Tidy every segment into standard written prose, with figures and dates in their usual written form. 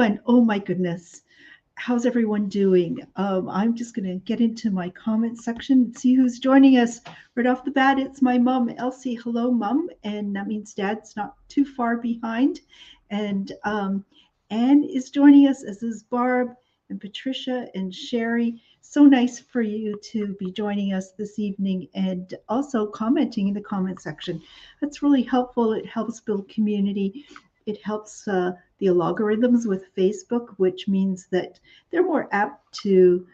everyone. Oh my goodness. How's everyone doing? I'm just going to get into my comment section and see who's joining us. Right off the bat, it's my mom, Elsie. Hello, Mom. And that means Dad's not too far behind. And Anne is joining us, as is Barb and Patricia and Sherry. So nice for you to be joining us this evening and also commenting in the comment section. That's really helpful. It helps build community. It helps the algorithms with Facebook, which means that they're more apt to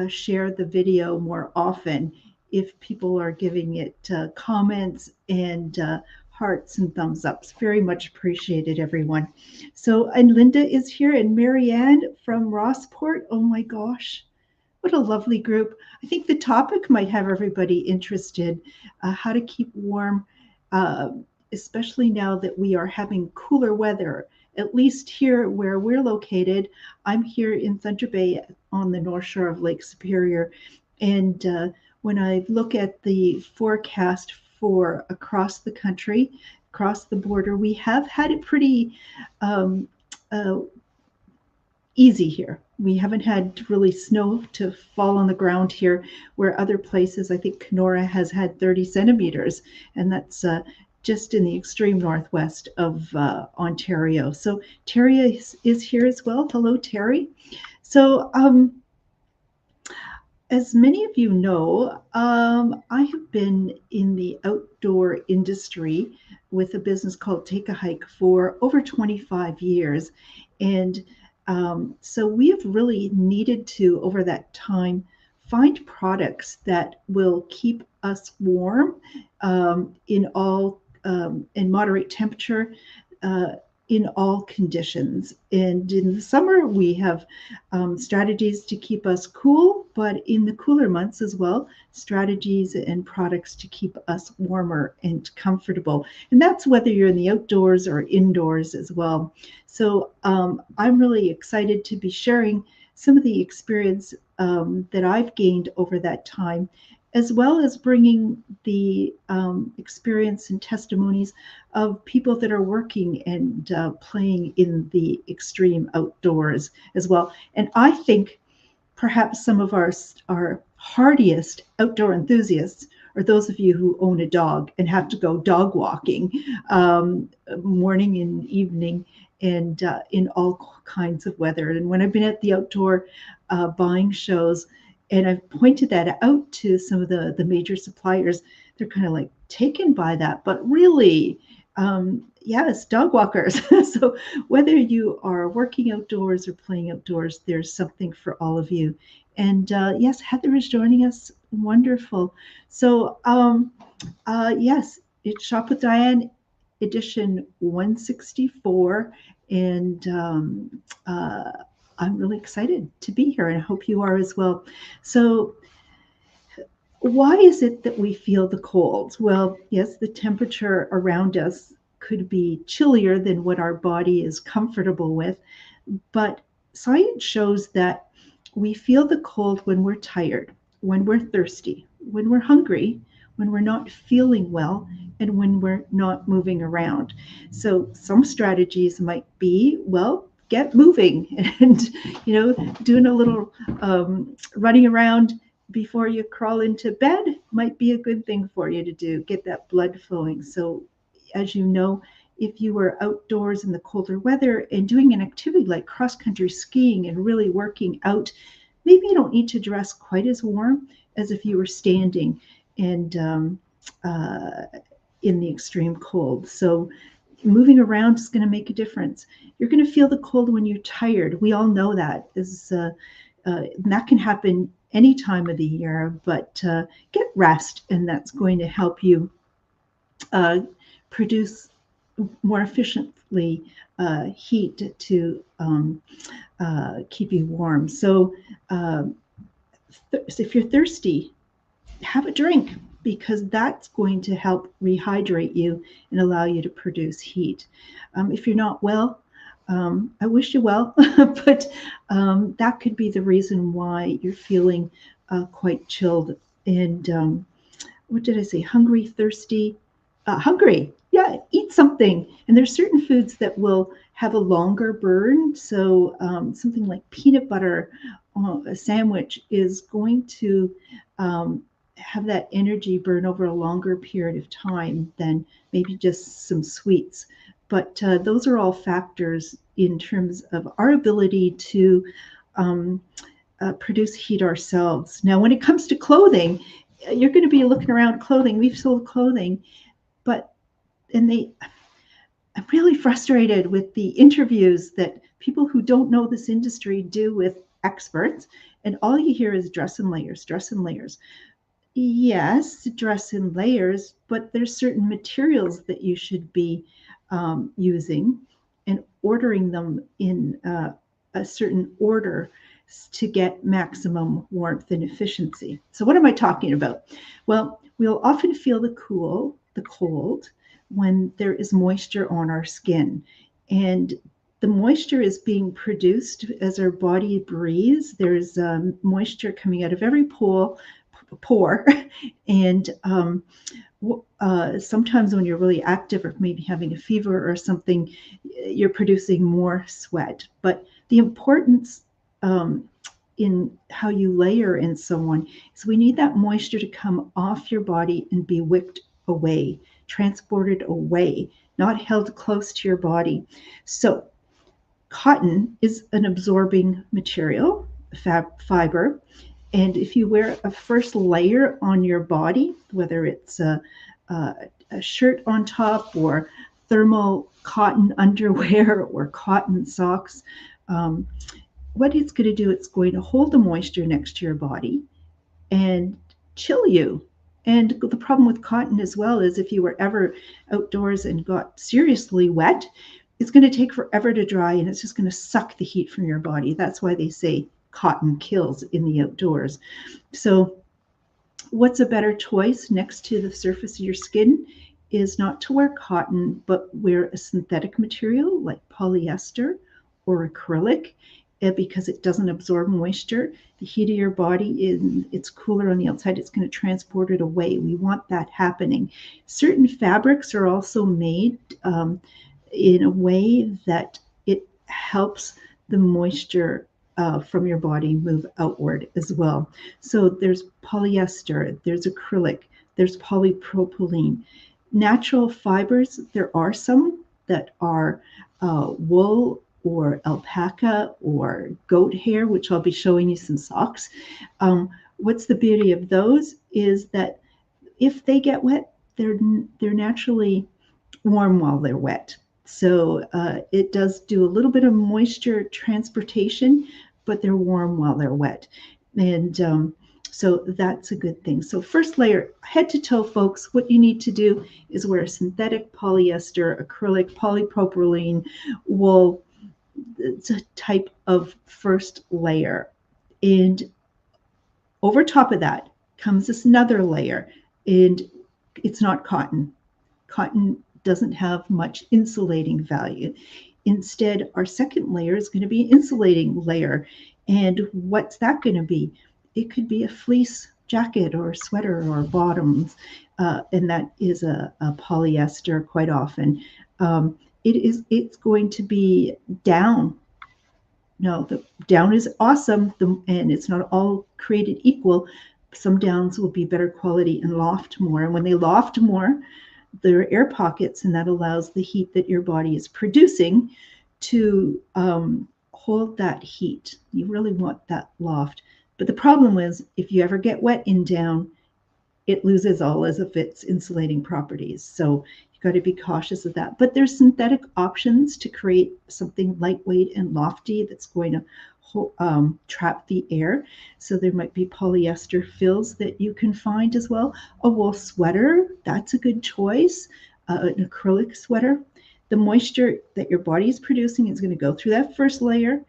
share the video more often if people are giving it comments and hearts and thumbs ups. Very much appreciated, everyone. So, and Linda is here, and Marianne from Rossport. Oh my gosh. What a lovely group. I think the topic might have everybody interested, how to keep warm, uh, especially now that we are having cooler weather, at least here where we're located. I'm here in Thunder Bay on the north shore of Lake Superior. And when I look at the forecast for across the country, across the border, we have had it pretty um, uh, easy here. We haven't had really snow to fall on the ground here, where other places, I think Kenora has had 30 centimeters, and that's just in the extreme northwest of Ontario. So Terry is here as well. Hello, Terry. So as many of you know, I have been in the outdoor industry with a business called Take a Hike for over 25 years. And so we have really needed to, over that time, find products that will keep us warm in all in moderate temperature in all conditions. And in the summer, we have strategies to keep us cool, but in the cooler months as well, strategies and products to keep us warmer and comfortable. And that's whether you're in the outdoors or indoors as well. So I'm really excited to be sharing some of the experience that I've gained over that time, as well as bringing the experience and testimonies of people that are working and playing in the extreme outdoors as well. And I think perhaps some of our hardiest outdoor enthusiasts are those of you who own a dog and have to go dog walking morning and evening and in all kinds of weather. And when I've been at the outdoor buying shows, and I've pointed that out to some of the major suppliers, they're kind of like taken by that. But really, yes, dog walkers. So whether you are working outdoors or playing outdoors, there's something for all of you. And yes, Heather is joining us. Wonderful. So yes, it's Shop with Diane edition 164. And I'm really excited to be here, and I hope you are as well. So why is it that we feel the cold? Well, yes, the temperature around us could be chillier than what our body is comfortable with, but science shows that we feel the cold when we're tired, when we're thirsty, when we're hungry, when we're not feeling well, and when we're not moving around. So some strategies might be, well, get moving and doing a little running around before you crawl into bed might be a good thing for you to do. Get that blood flowing. So as you know, if you were outdoors in the colder weather and doing an activity like cross-country skiing and really working out, maybe you don't need to dress quite as warm as if you were standing and in the extreme cold. So moving around is going to make a difference. You're going to feel the cold when you're tired. We all know that. That can happen any time of the year, but get rest, and that's going to help you produce more efficiently heat to keep you warm. So if you're thirsty, have a drink, because that's going to help rehydrate you and allow you to produce heat. If you're not well, I wish you well, but that could be the reason why you're feeling quite chilled. And what did I say? Hungry, thirsty, hungry. Yeah, eat something. And there's certain foods that will have a longer burn. So something like peanut butter, a sandwich is going to um, have that energy burn over a longer period of time than maybe just some sweets. But those are all factors in terms of our ability to um, produce heat ourselves. Now, when it comes to clothing, you're going to be looking around clothing. We've sold clothing, but and they I'm really frustrated with the interviews that people who don't know this industry do with experts, and all you hear is dress in layers, dress in layers. Yes, dress in layers, but there's certain materials that you should be using and ordering them in a certain order to get maximum warmth and efficiency. So, what am I talking about? Well, we'll often feel the cold, when there is moisture on our skin. And the moisture is being produced as our body breathes. There's moisture coming out of every pore. And sometimes when you're really active or maybe having a fever or something, you're producing more sweat. But the importance in how you layer in someone is we need that moisture to come off your body and be whipped away, transported away, not held close to your body. So cotton is an absorbing material, fiber. And if you wear a first layer on your body, whether it's a shirt on top or thermal cotton underwear or cotton socks, um, what it's going to do, it's going to hold the moisture next to your body and chill you. And the problem with cotton as well is if you were ever outdoors and got seriously wet, it's going to take forever to dry and it's just going to suck the heat from your body. That's why they say cotton kills in the outdoors. So, what's a better choice next to the surface of your skin is not to wear cotton, but wear a synthetic material like polyester or acrylic because it doesn't absorb moisture. The heat of your body, it's cooler on the outside, it's going to transport it away. We want that happening. Certain fabrics are also made in a way that it helps the moisture from your body move outward as well. So there's polyester, there's acrylic, there's polypropylene. Natural fibers, there are some that are wool or alpaca or goat hair, which I'll be showing you some socks. What's the beauty of those is that if they get wet, they're naturally warm while they're wet. So it does do a little bit of moisture transportation, but they're warm while they're wet. And so that's a good thing. So first layer, head to toe, folks, what you need to do is wear synthetic polyester, acrylic, polypropylene, wool. It's a type of first layer. And over top of that comes this another layer. And it's not cotton. Cotton doesn't have much insulating value. Instead, our second layer is going to be an insulating layer. And what's that going to be? It could be a fleece jacket or sweater or bottoms, and that is a polyester quite often. It's going to be down. No, the down is awesome, and it's not all created equal. Some downs will be better quality and loft more. And when they loft more, there are air pockets, and that allows the heat that your body is producing to hold that heat. You really want that loft. But the problem is, if you ever get wet in down, it loses all of its insulating properties. So you've got to be cautious of that. But there's synthetic options to create something lightweight and lofty that's going to trap the air. So there might be polyester fills that you can find as well. A wool sweater, that's a good choice. An acrylic sweater. The moisture that your body is producing is going to go through that first layer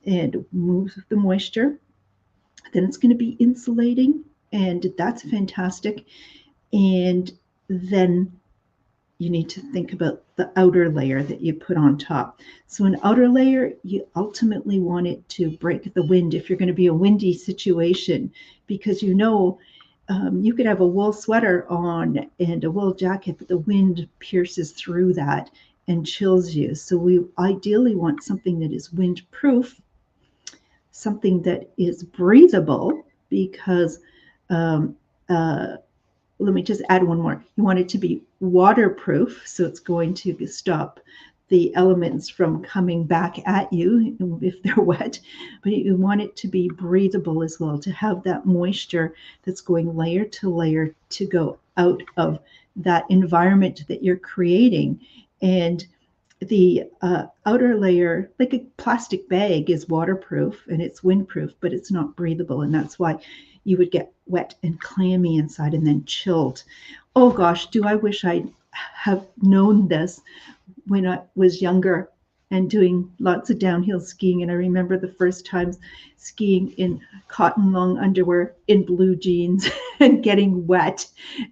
and move the moisture. Then it's going to be insulating, and that's fantastic. And then you need to think about the outer layer that you put on top. So an outer layer, you ultimately want it to break the wind if you're going to be a windy situation, because you know you could have a wool sweater on and a wool jacket, but the wind pierces through that and chills you. So we ideally want something that is windproof, something that is breathable, because um, uh, let me just add one more. You want it to be waterproof, so it's going to stop the elements from coming back at you if they're wet, but you want it to be breathable as well, to have that moisture that's going layer to layer to go out of that environment that you're creating. And the outer layer, like a plastic bag, is waterproof and it's windproof, but it's not breathable. And that's why you would get wet and clammy inside and then chilled. Oh gosh, do I wish I'd have known this when I was younger and doing lots of downhill skiing. And I remember the first times skiing in cotton long underwear in blue jeans and getting wet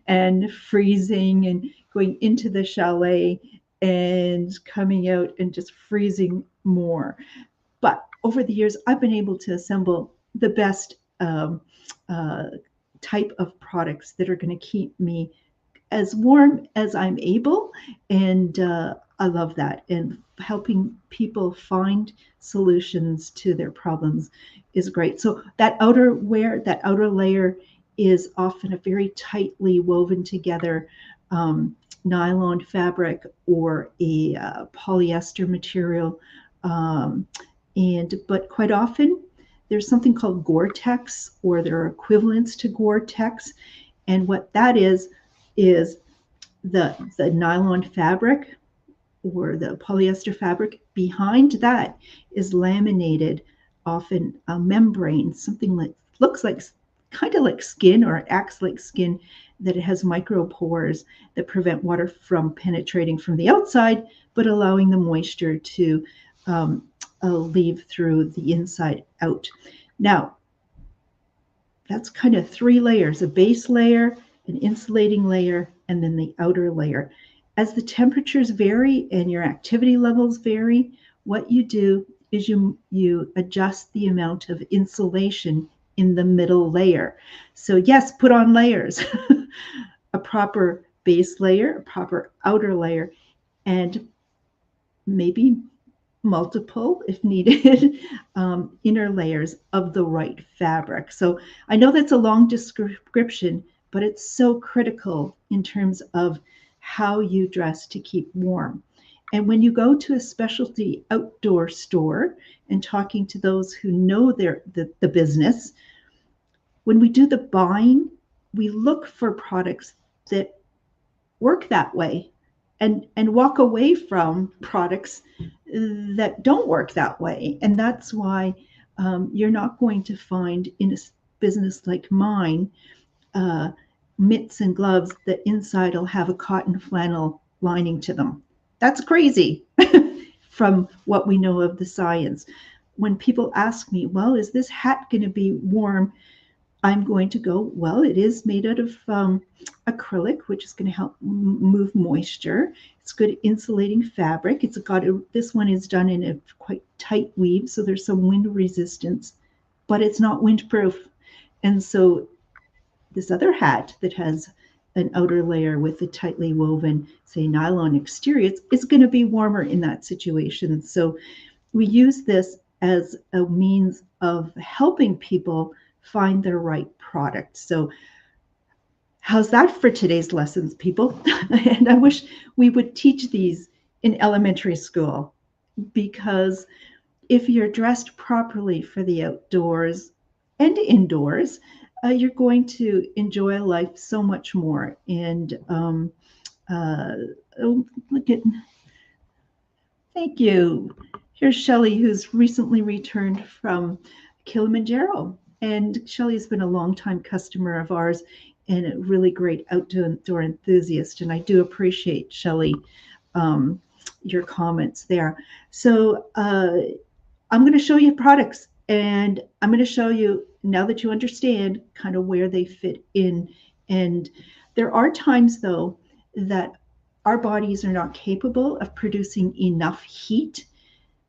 and freezing and going into the chalet and coming out and just freezing more. But over the years, I've been able to assemble the best uh, type of products that are going to keep me as warm as I'm able. And I love that. And helping people find solutions to their problems is great. So that outerwear, that outer layer, is often a very tightly woven together nylon fabric or a polyester material. Um, but quite often there's something called Gore-Tex, or there are equivalents to Gore-Tex. And what that is the nylon fabric or the polyester fabric. Behind that is laminated, often a membrane, something that looks like, kind of like skin or acts like skin, that it has micropores that prevent water from penetrating from the outside, but allowing the moisture to leave through the inside out. Now, that's kind of three layers: a base layer, an insulating layer, and then the outer layer. As the temperatures vary and your activity levels vary, what you do is you adjust the amount of insulation in the middle layer. So yes, put on layers, a proper base layer, a proper outer layer, and maybe multiple, if needed, inner layers of the right fabric. So I know that's a long description, but it's so critical in terms of how you dress to keep warm. And when you go to a specialty outdoor store and talking to those who know the business, when we do the buying, we look for products that work that way, and walk away from products that don't work that way. And that's why you're not going to find in a business like mine mitts and gloves that inside will have a cotton flannel lining to them. That's crazy from what we know of the science. When people ask me, well, is this hat going to be warm? I'm going to go, well, it is made out of acrylic, which is going to help move moisture. It's good insulating fabric. This one is done in a quite tight weave, so there's some wind resistance, but it's not windproof. And so this other hat that has an outer layer with a tightly woven, say, nylon exterior, it's going to be warmer in that situation. So we use this as a means of helping people find their right product. So how's that for today's lessons, people? And I wish we would teach these in elementary school, because if you're dressed properly for the outdoors and indoors, you're going to enjoy life so much more. And look at, thank you. Here's Shelley, who's recently returned from Kilimanjaro. And Shelley's been a longtime customer of ours and a really great outdoor enthusiast. And I do appreciate, Shelley, your comments there. So I'm going to show you products, and I'm going to show you, now that you understand kind of where they fit in. And there are times, though, that our bodies are not capable of producing enough heat.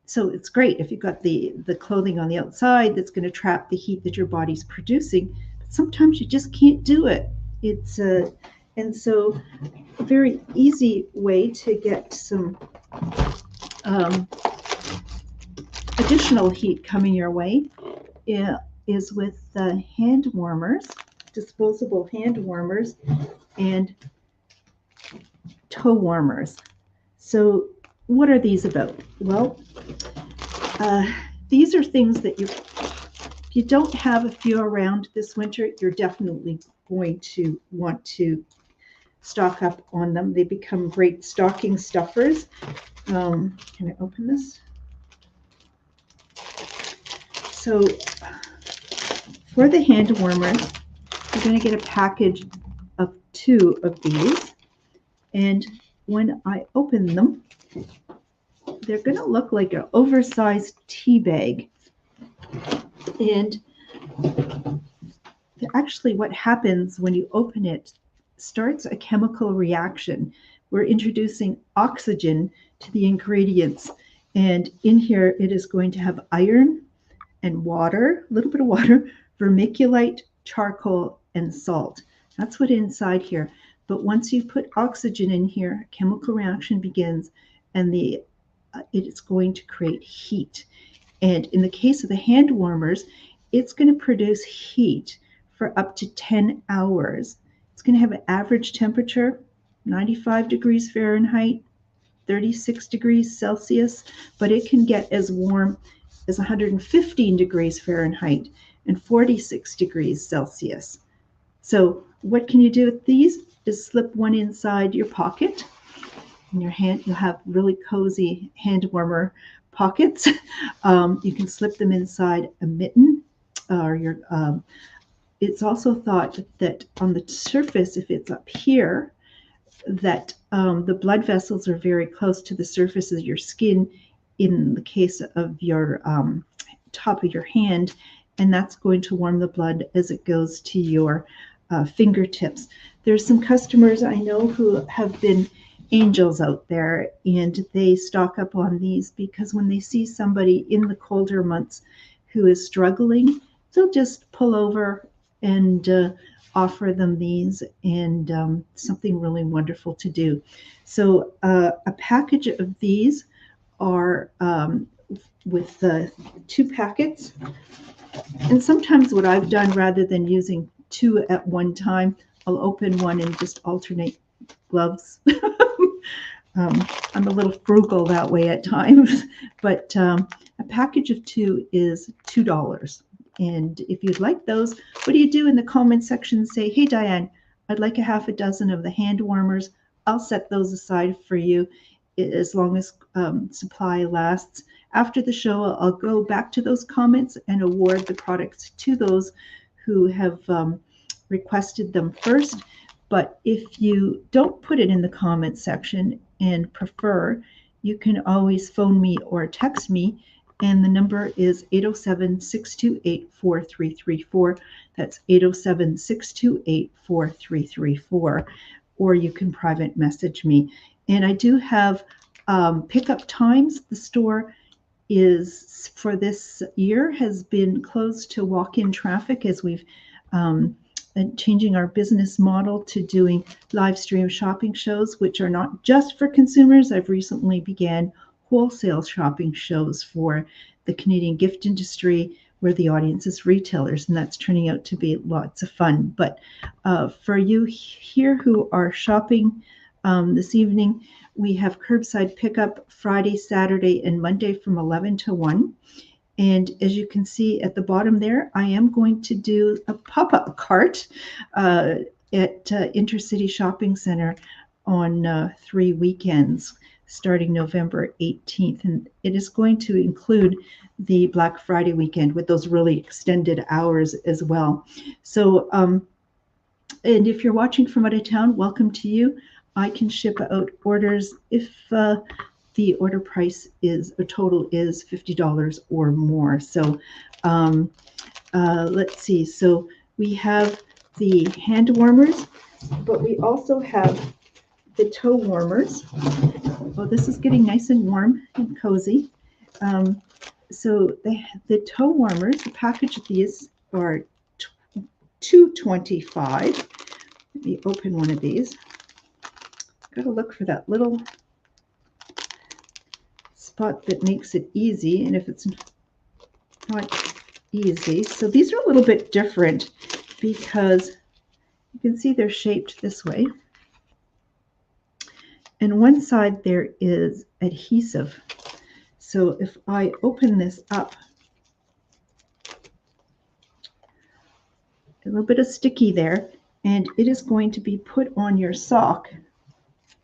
So it's great if you've got the clothing on the outside that's going to trap the heat that your body's producing. sometimes you just can't do it. It's and so a very easy way to get some um, additional heat coming your way is with hand warmers, disposable hand warmers, and toe warmers. So what are these about? Well, these are things that if you don't have a few around this winter, you're definitely going to want to stock up on them. They become great stocking stuffers. Can I open this? So for the hand warmers, you're going to get a package of 2 of these. And when I open them, they're going to look like an oversized tea bag. And actually what happens when you open it starts a chemical reaction. We're introducing oxygen to the ingredients. And in here, it is going to have iron and water, a little bit of water, vermiculite, charcoal, and salt. That's what inside here. But once you put oxygen in here, chemical reaction begins, and it is going to create heat. And in the case of the hand warmers, it's going to produce heat for up to 10 hours. It's going to have an average temperature, 95 degrees Fahrenheit, 36 degrees Celsius, but it can get as warm as 115 degrees Fahrenheit and 46 degrees Celsius. So what can you do with these? Is slip one inside your pocket. In your hand, you'll have really cozy hand warmer pockets. You can slip them inside a mitten or your. It's also thought that on the surface, if it's up here, that the blood vessels are very close to the surface of your skin in the case of your top of your hand, and that's going to warm the blood as it goes to your fingertips. There's some customers I know who have been angels out there, and they stock up on these because when they see somebody in the colder months who is struggling, they'll just pull over and offer them these, and something really wonderful to do. So a package of these are with 2 packets. And sometimes what I've done, rather than using 2 at one time, I'll open one and just alternate gloves. I'm a little frugal that way at times, but a package of 2 is $2. And if you'd like those, what do you do in the comment section? Say, hey, Diane, I'd like a half a dozen of the hand warmers. I'll set those aside for you as long as supply lasts. After the show, I'll go back to those comments and award the products to those who have requested them first. But if you don't put it in the comment section and prefer, you can always phone me or text me, and the number is 807-628-4334. That's 807-628-4334, or you can private message me. And I do have pickup times. The store is, for this year, has been closed to walk-in traffic as we've changing our business model to doing live stream shopping shows, which are not just for consumers. I've recently began wholesale shopping shows for the Canadian gift industry, where the audience is retailers, and that's turning out to be lots of fun. But for you here who are shopping this evening, we have curbside pickup Friday, Saturday, and Monday from 11 to 1. And as you can see at the bottom there, I am going to do a pop-up cart at Intercity Shopping Center on 3 weekends starting November 18th. And it is going to include the Black Friday weekend with those really extended hours as well. So, and if you're watching from out of town, welcome to you. I can ship out orders if the order price is, a total is $50 or more. So let's see. So we have the hand warmers, but we also have the toe warmers. Well, this is getting nice and warm and cozy. So the toe warmers, the package of these are $2.25. Let me open one of these. Got to look for that little spot that makes it easy, and if it's not easy. So these are a little bit different because you can see they're shaped this way. And one side there is adhesive. So if I open this up, a little bit of sticky there, and it is going to be put on your sock.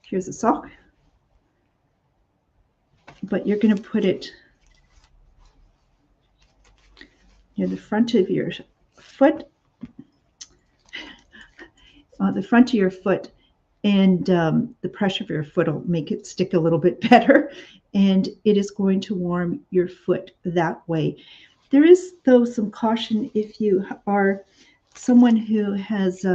Here's a sock. But you're going to put it near the front of your foot, and the pressure of your foot will make it stick a little bit better, and it is going to warm your foot that way. There is, though, some caution if you are someone who has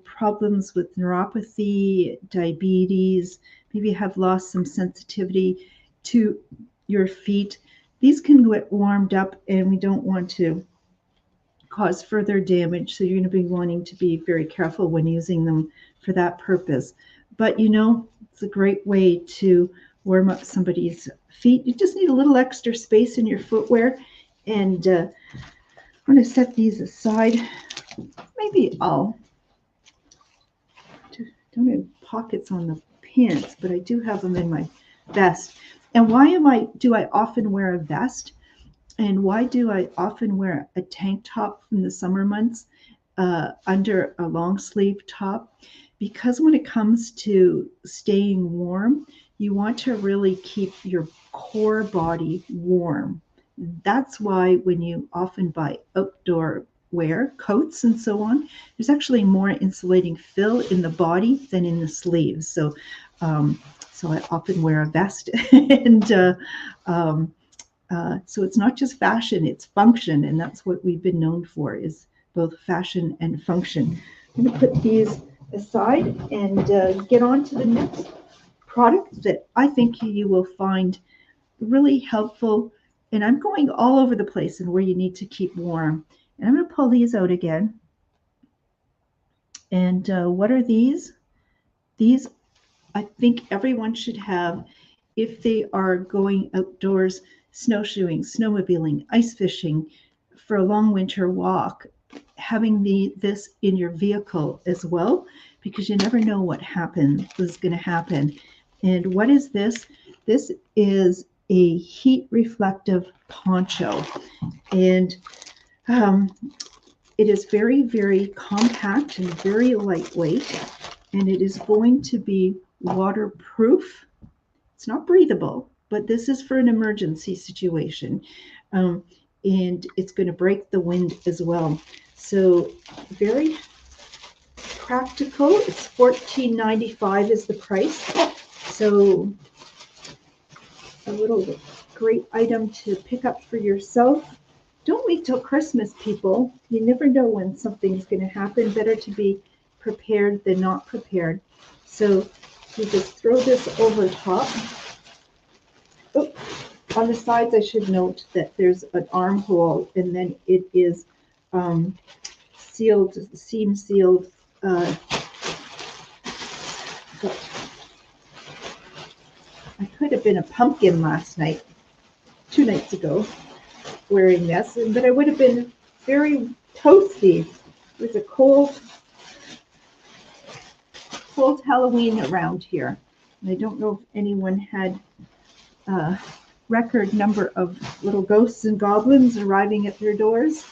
problems with neuropathy, diabetes, maybe have lost some sensitivity to your feet. These can get warmed up, and we don't want to cause further damage. So you're going to be wanting to be very careful when using them for that purpose. But you know, it's a great way to warm up somebody's feet. You just need a little extra space in your footwear. And I'm going to set these aside. Maybe don't have pockets on the pants, but I do have them in my vest. And why do I often wear a vest? And why do I often wear a tank top from the summer months under a long sleeve top? Because when it comes to staying warm, you want to really keep your core body warm. That's why when you often buy outdoor wear, coats and so on, there's actually more insulating fill in the body than in the sleeves. So I often wear a vest. And so it's not just fashion, it's function. And that's what we've been known for, is both fashion and function. I'm going to put these aside and get on to the next product that I think you will find really helpful. And I'm going all over the place and where you need to keep warm. And I'm going to pull these out again. And what are these? These, I think everyone should have if they are going outdoors, snowshoeing, snowmobiling, ice fishing, for a long winter walk, having this in your vehicle as well, because you never know what is going to happen. And what is this? This is a heat reflective poncho. And it is very, very compact and very lightweight, and it is going to be waterproof. It's not breathable, but this is for an emergency situation. And it's going to break the wind as well. So very practical. It's $14.95 is the price. So a little great item to pick up for yourself. Don't wait till Christmas, people. You never know when something's going to happen. Better to be prepared than not prepared. So you just throw this over top. Oh, on the sides, I should note that there's an armhole, and then it is sealed, seam sealed. I could have been a pumpkin last night, 2 nights ago, wearing this, but I would have been very toasty. It was a cold Halloween around here. And I don't know if anyone had a record number of little ghosts and goblins arriving at their doors.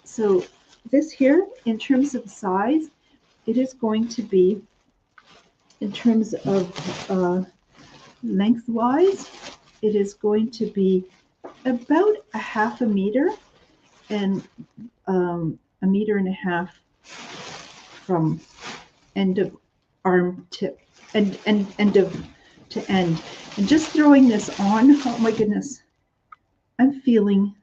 So this here, in terms of size, it is going to be, in terms of lengthwise, it is going to be about a half a meter and 1.5 meters from end of arm tip and end of to end. And just throwing this on, oh my goodness, I'm feeling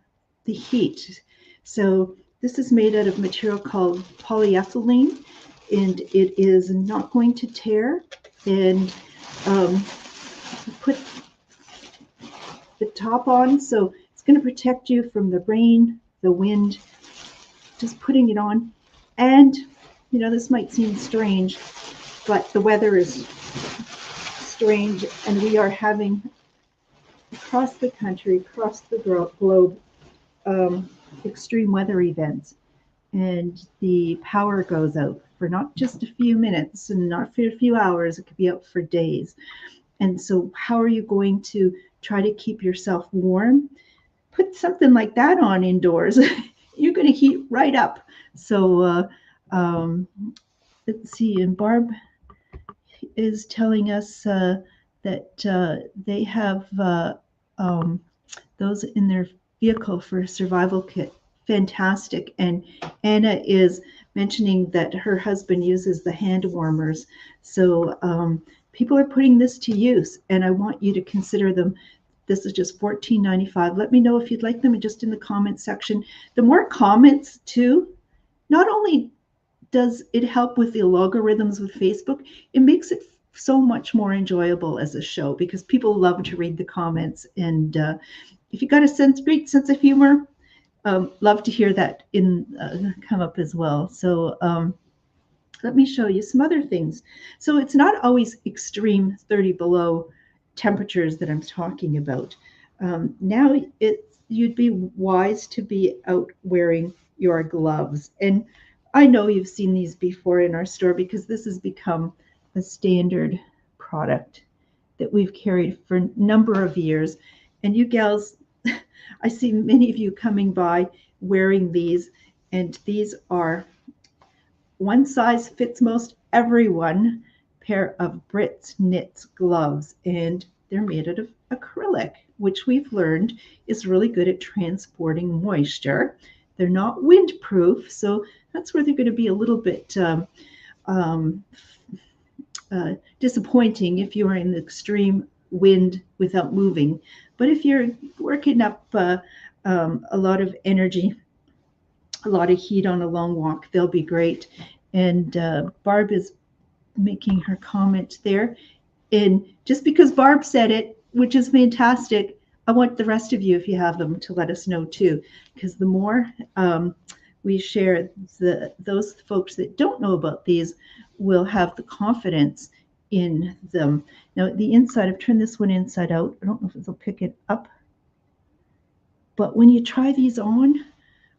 the heat. So this is made out of material called polyethylene, and it is not going to tear. And put the top on, so it's going to protect you from the rain, the wind, just putting it on. And, this might seem strange, but the weather is strange, and we are having across the country, across the globe, um, extreme weather events. And the power goes out for not just a few minutes and not for a few hours, it could be out for days. And so, how are you going to try to keep yourself warm? Put something like that on indoors. You're going to heat right up. So, let's see. And Barb is telling us that they have um, those in their vehicle for a survival kit. Fantastic. And Anna is mentioning that her husband uses the hand warmers. So people are putting this to use, and I want you to consider them. This is just $14.95. Let me know if you'd like them just in the comments section. The more comments too, not only does it help with the algorithms with Facebook, it makes it so much more enjoyable as a show because people love to read the comments. And if you got a great sense of humor, love to hear that come up as well. So let me show you some other things. So it's not always extreme 30 below temperatures that I'm talking about. Now you'd be wise to be out wearing your gloves. And I know you've seen these before in our store because this has become a standard product that we've carried for a number of years. And you gals, I see many of you coming by wearing these, and these are one size fits most everyone pair of Brits knits gloves, and they're made out of acrylic, which we've learned is really good at transporting moisture. They're not windproof, so that's where they're going to be a little bit disappointing if you are in the extreme wind without moving. But if you're working up a lot of energy, a lot of heat on a long walk, they'll be great. And Barb is making her comment there. And just because Barb said it, which is fantastic, I want the rest of you, if you have them, to let us know too, because the more we share, those folks that don't know about these will have the confidence in them. Now, the inside, I've turned this one inside out. I don't know if it'll pick it up. But when you try these on,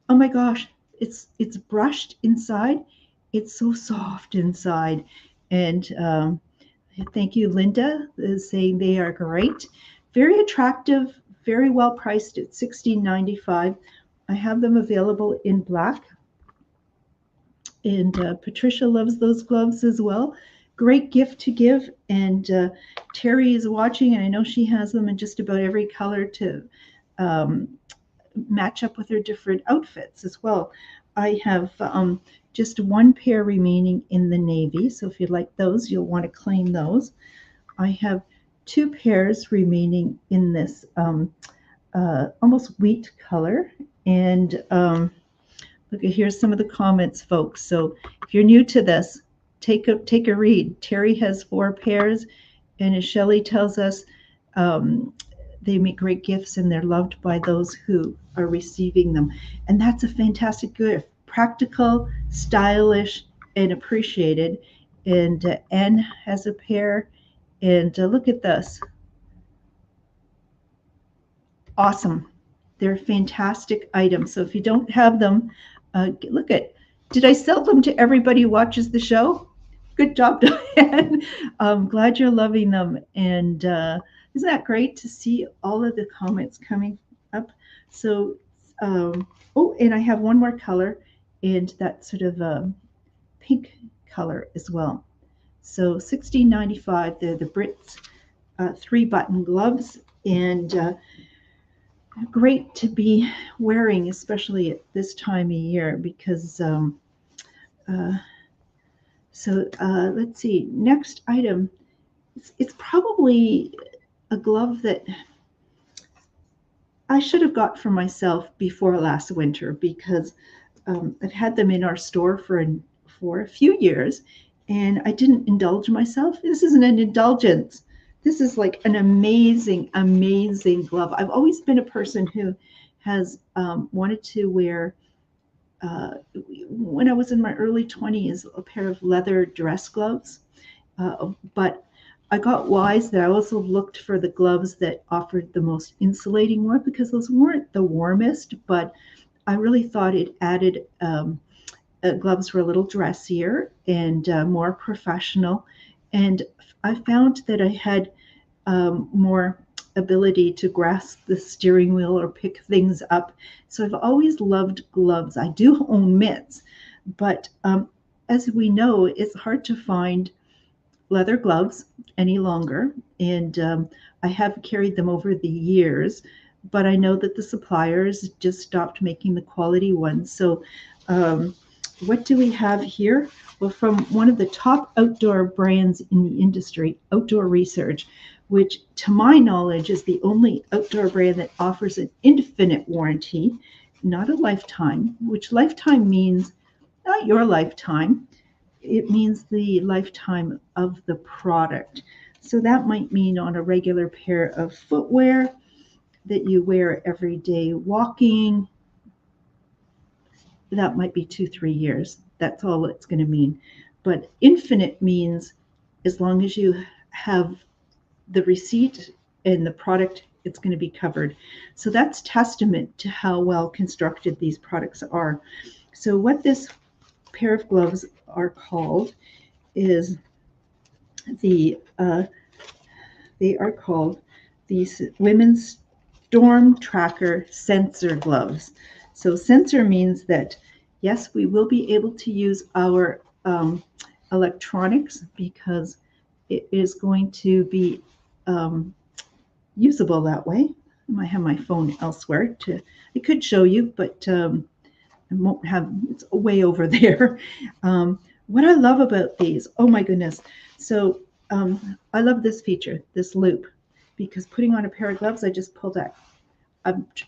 oh my gosh, it's brushed inside. It's so soft inside. And thank you, Linda, is saying they are great. Very attractive, very well priced at $16.95. I have them available in black. And Patricia loves those gloves as well. Great gift to give. And Terry is watching, and I know she has them in just about every color to match up with her different outfits as well. I have just one pair remaining in the navy, so if you'd like those, you'll want to claim those. I have two pairs remaining in this almost wheat color. And look, here's some of the comments, folks. So if you're new to this, take a read. Terry has 4 pairs, and as Shelley tells us, they make great gifts and they're loved by those who are receiving them. And that's a fantastic gift. Practical, stylish, and appreciated. And Anne has a pair. And look at this. Awesome. They're fantastic items. So if you don't have them, look at, did I sell them to everybody who watches the show? Good job, Diane. I'm glad you're loving them. And isn't that great to see all of the comments coming up? So, oh, and I have one more color, and that sort of pink color as well. So $16.95, they're the Brits 3-button gloves, and great to be wearing, especially at this time of year, because let's see, next item, it's probably a glove that I should have got for myself before last winter, because I've had them in our store for a few years, and I didn't indulge myself. This isn't an indulgence. This is like an amazing, amazing glove. I've always been a person who has wanted to wear when I was in my early 20s, a pair of leather dress gloves. But I got wise that I also looked for the gloves that offered the most insulating warmth because those weren't the warmest, but I really thought it added gloves were a little dressier and more professional. And I found that I had more ability to grasp the steering wheel or pick things up. So I've always loved gloves. I do own mitts, but as we know, it's hard to find leather gloves any longer. And I have carried them over the years, but I know that the suppliers just stopped making the quality ones. So um, what do we have here? Well, from one of the top outdoor brands in the industry, Outdoor Research, which to my knowledge is the only outdoor brand that offers an infinite warranty, not a lifetime, which lifetime means not your lifetime, it means the lifetime of the product. So that might mean on a regular pair of footwear that you wear every day walking, that might be 2, 3 years. That's all it's going to mean. But infinite means as long as you have the receipt and the product, it's going to be covered. So that's testament to how well constructed these products are. So what this pair of gloves are called is they are called these women's storm tracker sensor gloves. So sensor means that yes, we will be able to use our electronics because it is going to be usable that way. I might have my phone elsewhere to. I could show you, but I won't have. It's way over there. What I love about these, oh my goodness. So I love this feature, this loop, because putting on a pair of gloves, I just pull that.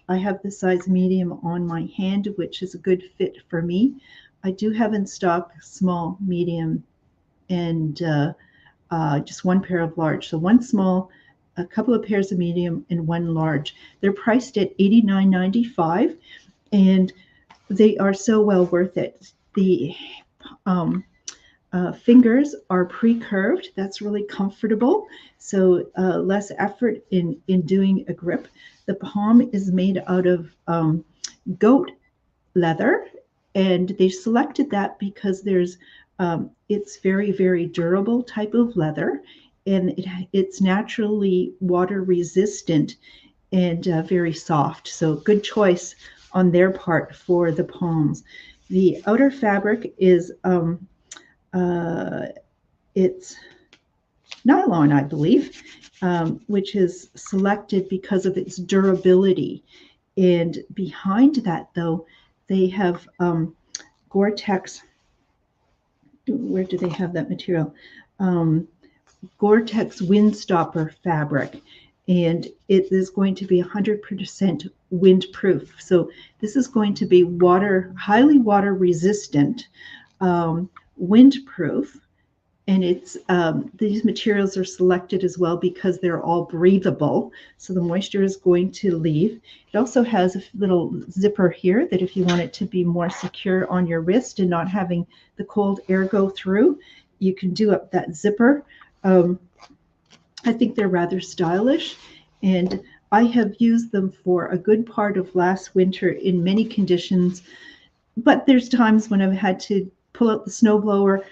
I have the size medium on my hand, which is a good fit for me. I do have in stock small, medium, and just one pair of large. So one small, a couple of pairs of medium, and one large. They're priced at $89.95, and they are so well worth it. The fingers are pre-curved. That's really comfortable. So less effort in doing a grip. The palm is made out of goat leather, and they selected that because it's very, very durable type of leather, and it's naturally water resistant and very soft. So good choice on their part for the palms. The outer fabric is it's nylon, I believe, which is selected because of its durability. And behind that, though, they have Gore-Tex. Where do they have that material? Gore-Tex windstopper fabric, and it is going to be 100% windproof. So this is going to be highly water resistant, windproof, and it's these materials are selected as well because they're all breathable, so the moisture is going to leave. It also has a little zipper here that if you want it to be more secure on your wrist and not having the cold air go through, you can do up that zipper. I think they're rather stylish, and I have used them for a good part of last winter in many conditions, but there's times when I've had to pull out the snowblower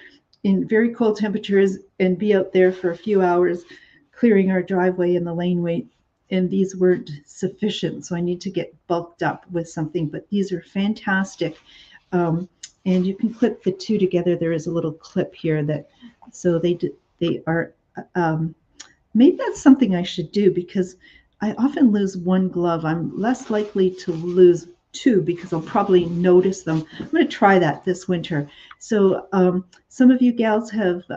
in very cold temperatures and be out there for a few hours clearing our driveway and the laneway, and these weren't sufficient, so I need to get bulked up with something, but these are fantastic. And you can clip the two together. There is a little clip here that, so they are, maybe that's something I should do because I often lose one glove. I'm less likely to lose two because I'll probably notice them. I'm going to try that this winter. So some of you gals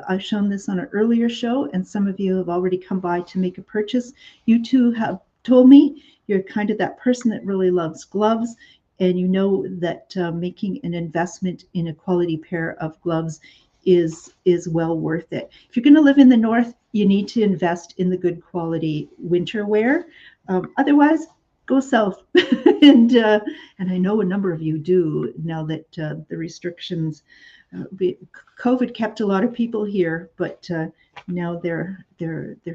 I've shown this on an earlier show, and some of you have already come by to make a purchase. You too have told me you're kind of that person that really loves gloves, and you know that making an investment in a quality pair of gloves is well worth it. If you're going to live in the north, you need to invest in the good quality winter wear. Otherwise, go south. and I know a number of you do now that the restrictions, COVID kept a lot of people here, but now they're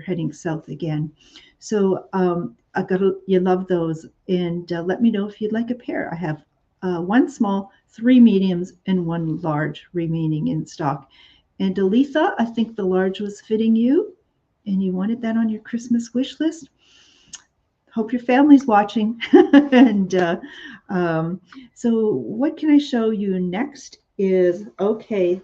heading south again. So you love those, and let me know if you'd like a pair. I have one small, three mediums, and one large remaining in stock. And Aletha, I think the large was fitting you, and you wanted that on your Christmas wish list. Hope your family's watching. And so what can I show you next is, okay,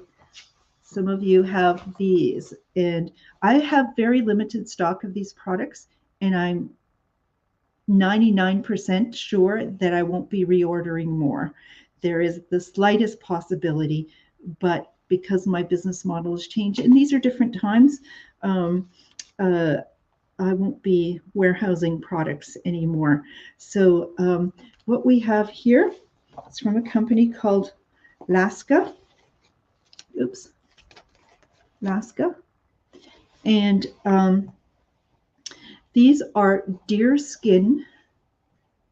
some of you have these, and I have very limited stock of these products, and I'm 99% sure that I won't be reordering more. There is the slightest possibility, but because my business model has changed, and these are different times, I won't be warehousing products anymore. So what we have here is from a company called Laska. Oops. Laska. And these are deer skin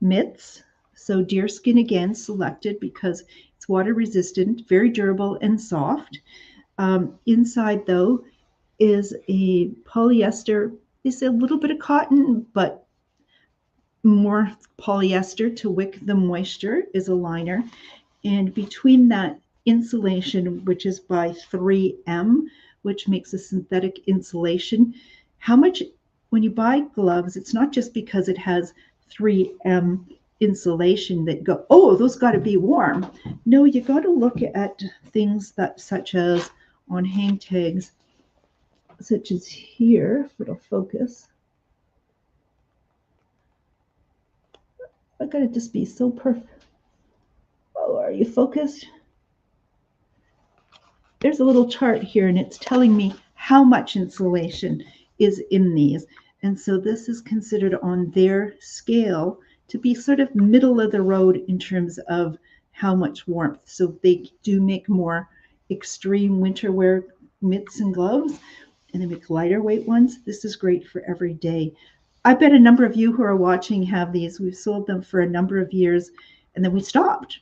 mitts. So deer skin, again, selected because it's water resistant, very durable and soft. Inside, though, is a polyester. It's a little bit of cotton, but more polyester to wick the moisture is a liner. And between that insulation, which is by 3M, which makes a synthetic insulation, how much, when you buy gloves, it's not just because it has 3M insulation that go, oh, those got to be warm. No, you got to look at things that, such as on hang tags, such as here, it'll focus. I gotta just be so perfect. Oh, are you focused? There's a little chart here, and it's telling me how much insulation is in these. And so this is considered on their scale to be sort of middle of the road in terms of how much warmth. So they do make more extreme winter wear mitts and gloves, and they make lighter weight ones. This is great for every day. I bet a number of you who are watching have these. We've sold them for a number of years, and then we stopped.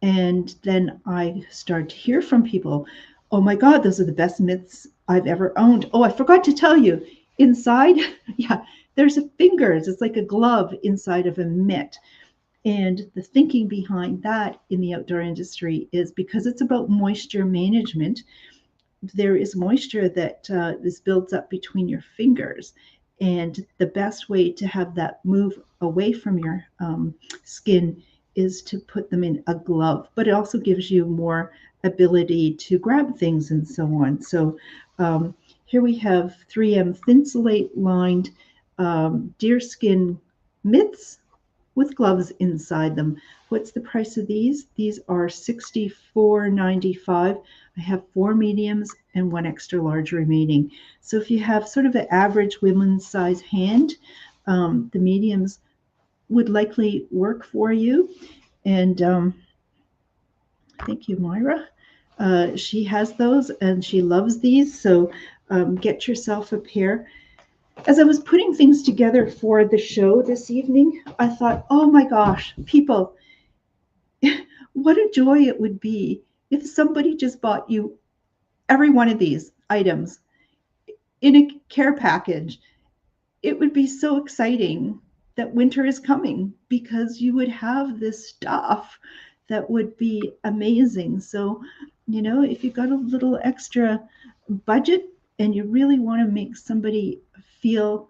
And then I started to hear from people, oh my God, those are the best mitts I've ever owned. Oh, I forgot to tell you, inside, yeah, there's a fingers. It's like a glove inside of a mitt. And the thinking behind that in the outdoor industry is because it's about moisture management. There is moisture that this builds up between your fingers. And the best way to have that move away from your skin is to put them in a glove, but it also gives you more ability to grab things and so on. So here we have 3M Thinsulate lined deerskin mitts with gloves inside them. What's the price of these? These are $64.95. I have 4 mediums and 1 extra large remaining. So if you have sort of an average women's size hand, the mediums would likely work for you. And thank you, Myra. She has those and she loves these. So get yourself a pair. As I was putting things together for the show this evening, I thought, oh my gosh, people, what a joy it would be if somebody just bought you every one of these items in a care package. It would be so exciting that winter is coming because you would have this stuff that would be amazing. So, you know, if you've got a little extra budget and you really want to make somebody feel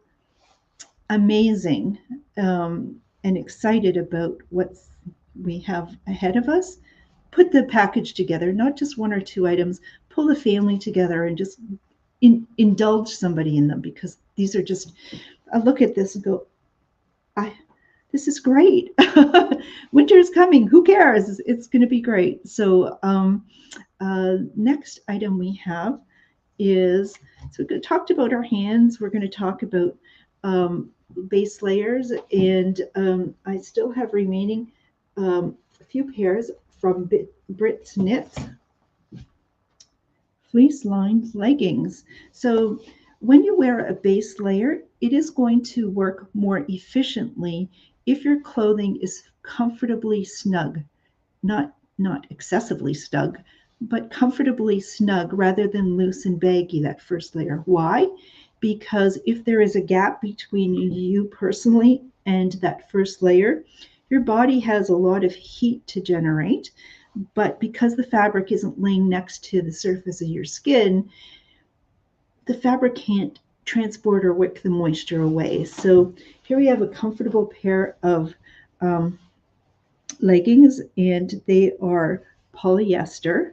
amazing and excited about what we have ahead of us, put the package together, not just 1 or 2 items, pull the family together and just indulge somebody in them, because these are just, I look at this and go, this is great. Winter is coming. Who cares? It's going to be great. So next item we have is, so we talked about our hands. We're going to talk about base layers, and I still have remaining a few pairs from Brit's Knits fleece lined leggings. So when you wear a base layer, it is going to work more efficiently if your clothing is comfortably snug, not excessively snug, but comfortably snug rather than loose and baggy, that first layer. Why? Because if there is a gap between you personally and that first layer, your body has a lot of heat to generate, but because the fabric isn't laying next to the surface of your skin, the fabric can't transport or wick the moisture away. So here we have a comfortable pair of leggings, and they are polyester,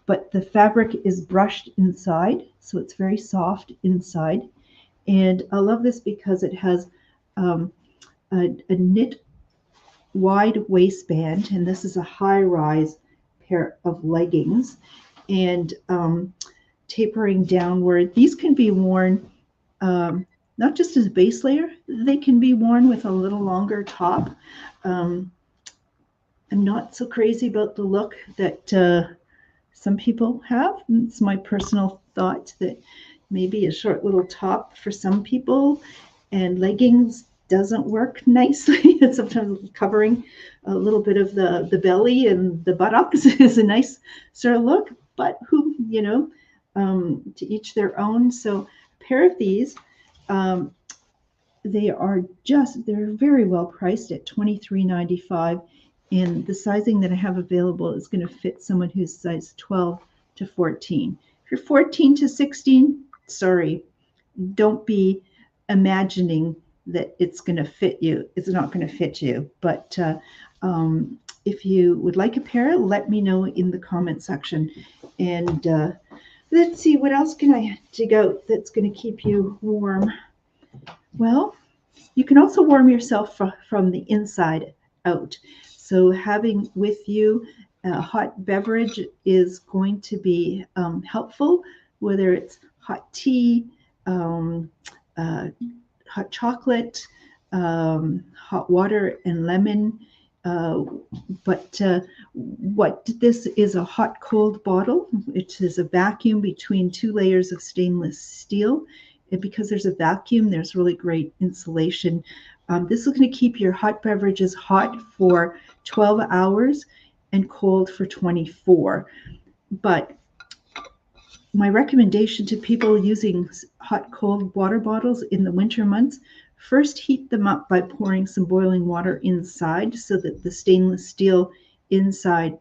but the fabric is brushed inside, so it's very soft inside. And I love this because it has a knit wide waistband, and this is a high-rise pair of leggings, and tapering downward. These can be worn not just as a base layer, they can be worn with a little longer top. I'm not so crazy about the look that some people have. It's my personal thought that maybe a short little top for some people and leggings doesn't work nicely. And sometimes covering a little bit of the belly and the buttocks is a nice sort of look, but who, to each their own. So a pair of these, they're very well priced at $23.95. And the sizing that I have available is going to fit someone who's size 12 to 14. If you're 14 to 16, sorry, don't be imagining that it's going to fit you. It's not going to fit you. But if you would like a pair, let me know in the comment section. And let's see, what else can I dig out that's going to keep you warm? Well, you can also warm yourself from the inside out. So having with you a hot beverage is going to be helpful, whether it's hot tea, hot chocolate, hot water and lemon. But what this is, a hot cold bottle. It is a vacuum between two layers of stainless steel. And because there's a vacuum, there's really great insulation. This is going to keep your hot beverages hot for 12 hours and cold for 24. But my recommendation to people using hot cold water bottles in the winter months, first heat them up by pouring some boiling water inside so that the stainless steel inside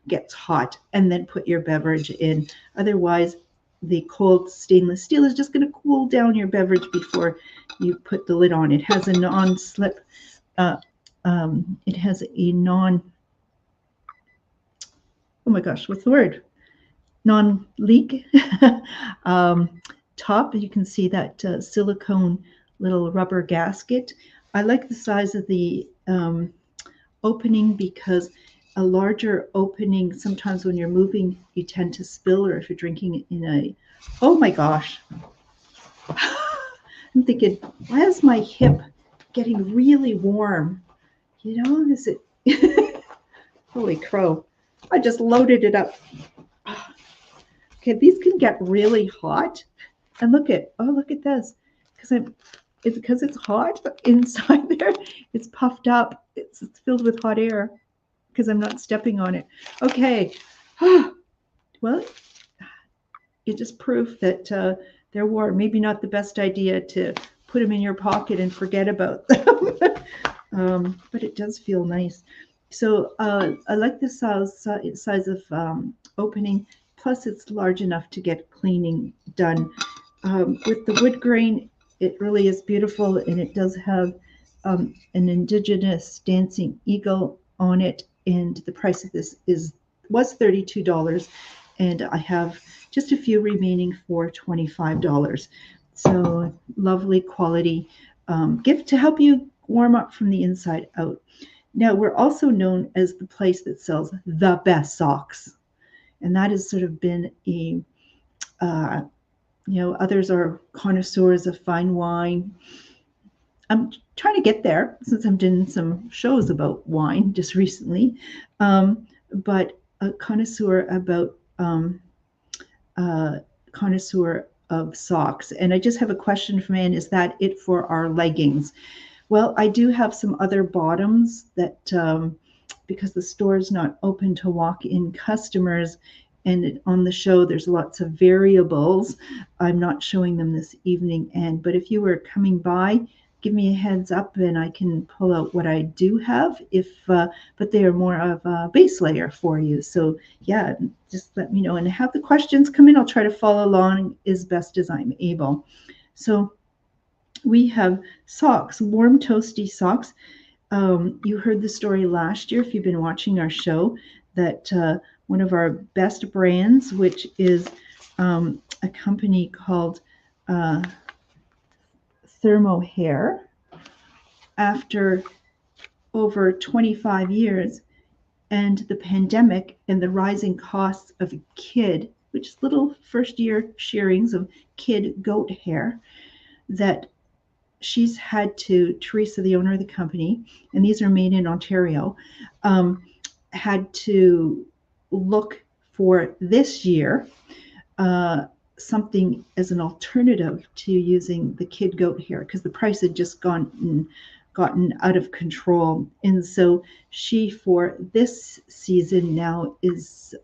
gets hot, and then put your beverage in. Otherwise, the cold stainless steel is just going to cool down your beverage before you put the lid on. It has a non-slip, it has a oh my gosh, what's the word? Non-leak top. You can see that silicone little rubber gasket. I like the size of the opening because a larger opening, sometimes when you're moving, you tend to spill, or if you're drinking in a, oh my gosh. I'm thinking, why is my hip getting really warm? Is it, holy crow. I just loaded it up. Okay, these can get really hot. And look at this. Because it's hot, but inside there, it's puffed up. It's filled with hot air because I'm not stepping on it. Okay. Well, it just proved that they're warm. Maybe not the best idea to put them in your pocket and forget about them. But it does feel nice. So I like the size of opening. Plus, it's large enough to get cleaning done. With the wood grain, it really is beautiful, and it does have an indigenous dancing eagle on it. And the price of this was $32, and I have just a few remaining for $25. So lovely quality gift to help you warm up from the inside out. Now, we're also known as the place that sells the best socks, and that has sort of been a others are connoisseurs of fine wine. I'm trying to get there since I'm doing some shows about wine just recently, but a connoisseur connoisseur of socks. And I just have a question for Anne. Is that it for our leggings? Well, I do have some other bottoms that, because the store is not open to walk-in customers, and on the show there's lots of variables. I'm not showing them this evening, but if you were coming by, give me a heads up and I can pull out what I do have. But they are more of a base layer for you. So yeah, just let me know and have the questions come in. I'll try to follow along as best as I'm able. So we have socks, warm toasty socks. You heard the story last year if you've been watching our show that one of our best brands, which is a company called Thermo Hair, after over 25 years and the pandemic and the rising costs of kid, which is little first year shearings of kid goat hair, that she's had to, Teresa, the owner of the company, and these are made in Ontario, had to look for this year something as an alternative to using the kid goat hair because the price had just gotten out of control. And so she, for this season now, is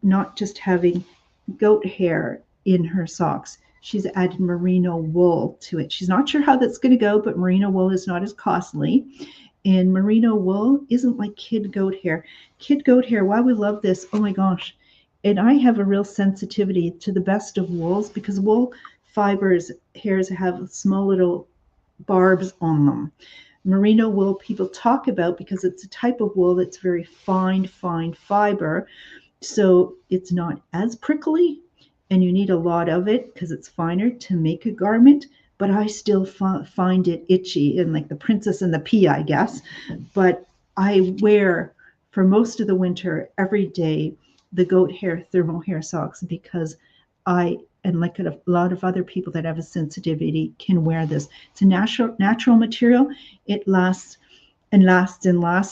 not just having goat hair in her socks. She's added merino wool to it. She's not sure how that's going to go, but merino wool is not as costly. And merino wool isn't like kid goat hair. Kid goat hair, why we love this, oh my gosh. And I have a real sensitivity to the best of wools because wool fibers, hairs have small little barbs on them. Merino wool people talk about because it's a type of wool that's very fine fiber. So it's not as prickly and you need a lot of it because it's finer to make a garment, but I still find it itchy and like the princess and the pea, I guess. But I wear for most of the winter every day the goat hair thermal hair socks because I, and like a lot of other people that have a sensitivity, can wear this. It's a natural material. It lasts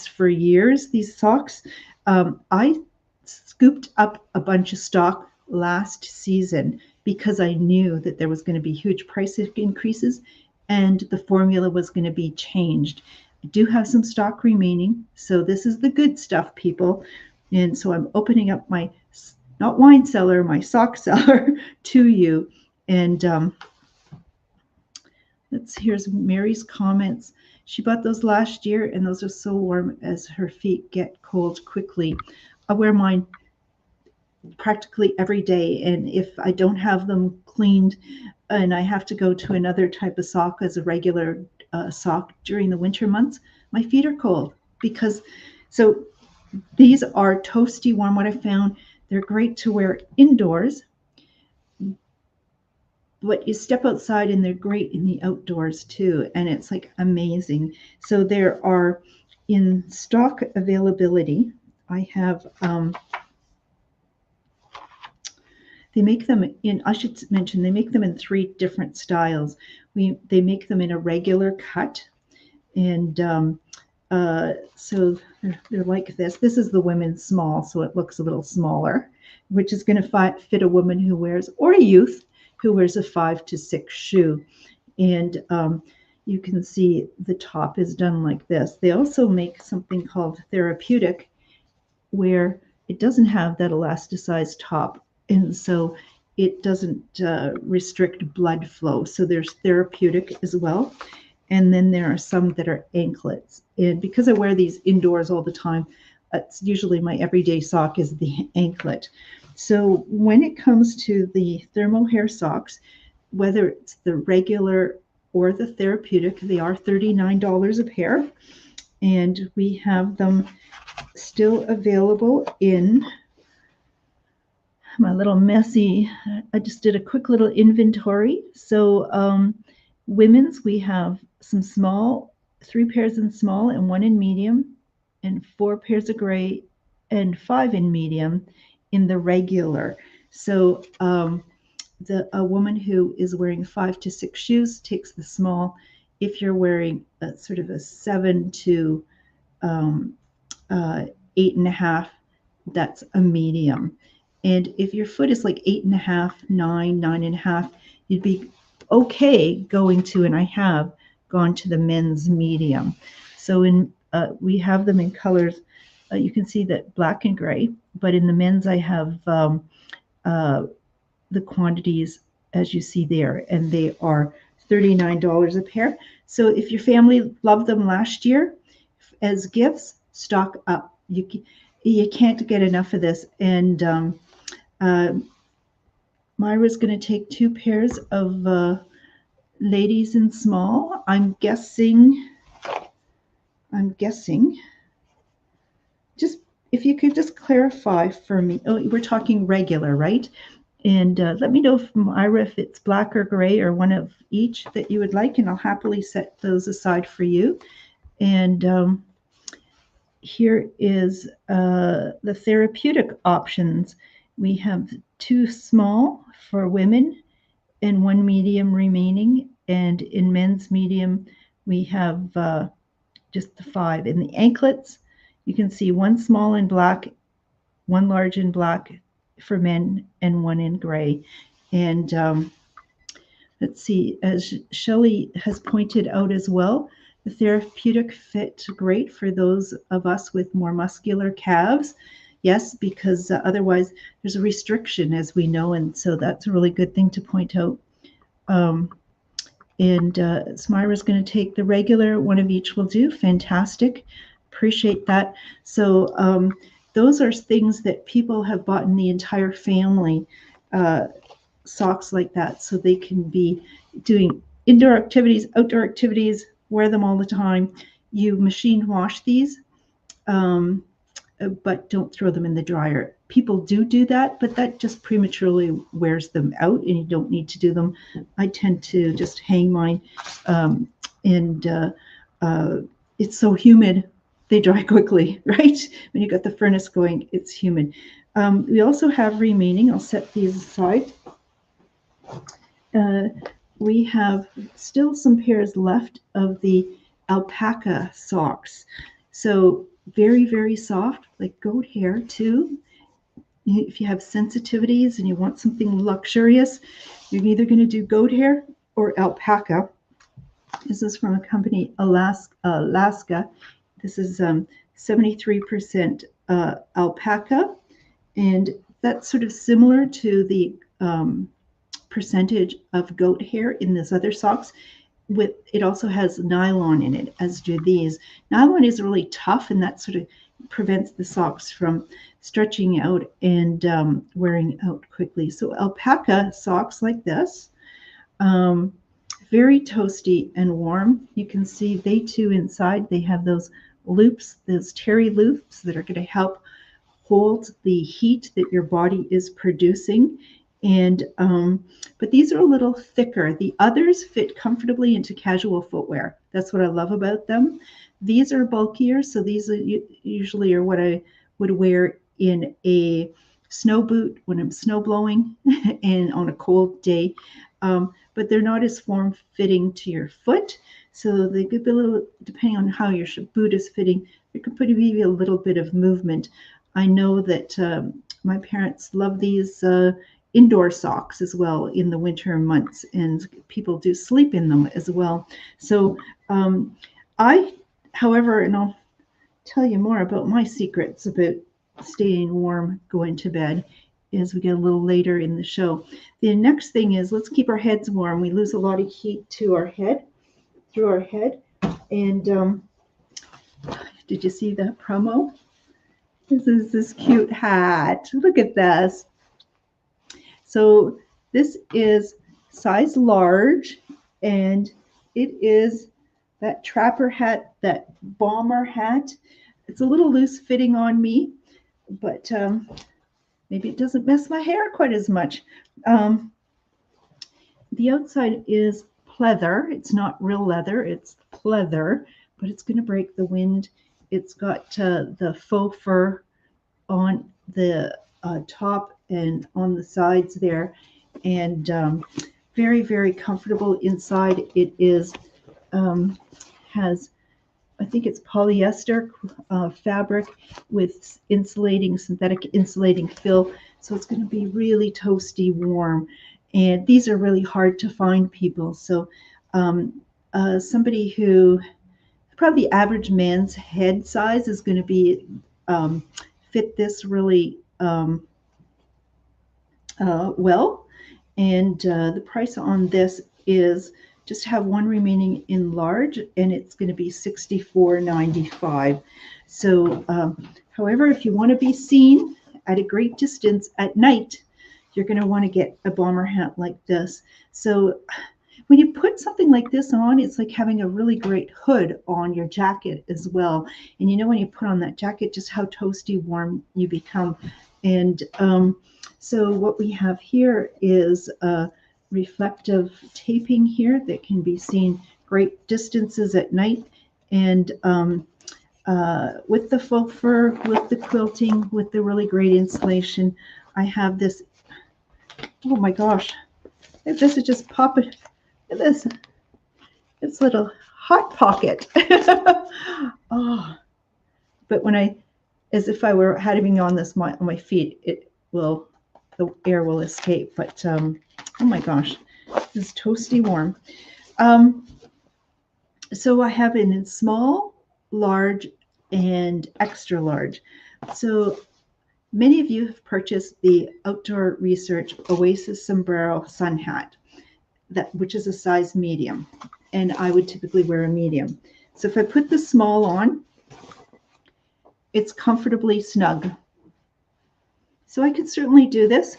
for years, these socks. I scooped up a bunch of stock last season because I knew that there was going to be huge price increases and the formula was going to be changed. I do have some stock remaining, so this is the good stuff, people. And so I'm opening up my, not wine cellar, my sock cellar to you. And here's Mary's comments. She bought those last year and those are so warm as her feet get cold quickly. I wear mine practically every day, and if I don't have them cleaned and I have to go to another type of sock as a regular sock during the winter months, my feet are cold because, so these are toasty warm. What I found, they're great to wear indoors, but you step outside and they're great in the outdoors too, and it's like amazing. So there are in stock availability, I have they make them in, I should mention, they make them in 3 different styles. They make them in a regular cut, and so they're like this. This is the women's small, so it looks a little smaller, which is going to fit a woman who wears, or a youth who wears a 5 to 6 shoe. And you can see the top is done like this. They also make something called therapeutic, where it doesn't have that elasticized top, and so it doesn't restrict blood flow. So there's therapeutic as well. And then there are some that are anklets. And because I wear these indoors all the time, it's usually my everyday sock is the anklet. So when it comes to the thermal hair socks, whether it's the regular or the therapeutic, they are $39 a pair. And we have them still available in my little messy, I just did a quick little inventory. So women's, we have some small, 3 pairs in small and 1 in medium, and 4 pairs of gray and 5 in medium in the regular. So a woman who is wearing 5 to 6 shoes takes the small. If you're wearing a sort of a 7 to 8.5, that's a medium. And if your foot is like 8.5, 9.5, you'd be okay going to, and I have gone to the men's medium. So we have them in colors. You can see that black and gray, but in the men's I have the quantities as you see there, and they are $39 a pair. So if your family loved them last year as gifts, stock up. You can't get enough of this. And Myra's going to take 2 pairs of ladies in small. I'm guessing. Just if you could just clarify for me. Oh, we're talking regular, right? And let me know if Myra, if it's black or gray or one of each that you would like, and I'll happily set those aside for you. And here is the therapeutic options. We have 2 small for women and 1 medium remaining. And in men's medium, we have just the 5. In the anklets, you can see 1 small in black, 1 large in black for men, and 1 in gray. And let's see, as Shelley has pointed out as well, the therapeutic fit great for those of us with more muscular calves. Yes, because otherwise there's a restriction, as we know, and so that's a really good thing to point out. Smyra's going to take the regular, 1 of each will do. Fantastic. Appreciate that. So those are things that people have bought in the entire family, socks like that, so they can be doing indoor activities, outdoor activities, wear them all the time. You machine wash these, but don't throw them in the dryer. People do that, but that just prematurely wears them out, and you don't need to do them. I tend to just hang mine, it's so humid, they dry quickly, right? When you got the furnace going, it's humid. We also have remaining, I'll set these aside. We have still some pairs left of the alpaca socks. So very, very soft, like goat hair too. If you have sensitivities and you want something luxurious, you're either going to do goat hair or alpaca. This is from a company, Alaska. This is 73% alpaca, and that's sort of similar to the percentage of goat hair in this other socks. It also has nylon in it, as do these. Nylon is really tough, and that sort of prevents the socks from stretching out and wearing out quickly. So alpaca socks like this, very toasty and warm. You can see they too inside, they have those loops, those terry loops that are going to help hold the heat that your body is producing. And but these are a little thicker. The others fit comfortably into casual footwear. That's what I love about them. These are bulkier, so these are usually are what I would wear in a snow boot when I'm snow blowing and on a cold day. But they're not as form-fitting to your foot, so they could be a little, depending on how your boot is fitting, there could be a little bit of movement. I know that my parents love these indoor socks as well in the winter months, and people do sleep in them as well. So however, and I'll tell you more about my secrets about staying warm going to bed as we get a little later in the show. The next thing is, let's keep our heads warm. We lose a lot of heat to our head, through our head. And did you see that promo? This is this cute hat. Look at this. So this is size large, and it is that trapper hat, that bomber hat. It's a little loose fitting on me, but maybe it doesn't mess my hair quite as much. The outside is pleather. It's not real leather, it's pleather, but it's going to break the wind. It's got the faux fur on the top and on the sides there, and very, very comfortable inside. It is has, I think it's polyester fabric with synthetic insulating fill, so it's going to be really toasty warm. And these are really hard to find, people. So somebody who, probably the average man's head size is going to be fit this really well. And the price on this is just have one remaining in large, and it's going to be $64.95. So, however, if you want to be seen at a great distance at night, you're going to want to get a bomber hat like this. So when you put something like this on, it's like having a really great hood on your jacket as well. And you know, when you put on that jacket, just how toasty warm you become. And so what we have here is a reflective taping here that can be seen great distances at night. And with the faux fur, with the quilting, with the really great insulation, I have this, oh my gosh, this is just popping. Look at this little hot pocket. Oh, but when I, as if I were having on this on my feet, it will, the air will escape. But oh my gosh, this is toasty warm. So I have it in small, large, and extra large. So many of you have purchased the Outdoor Research Oasis Sombrero Sun Hat, which is a size medium, and I would typically wear a medium. So if I put the small on, it's comfortably snug. So I could certainly do this.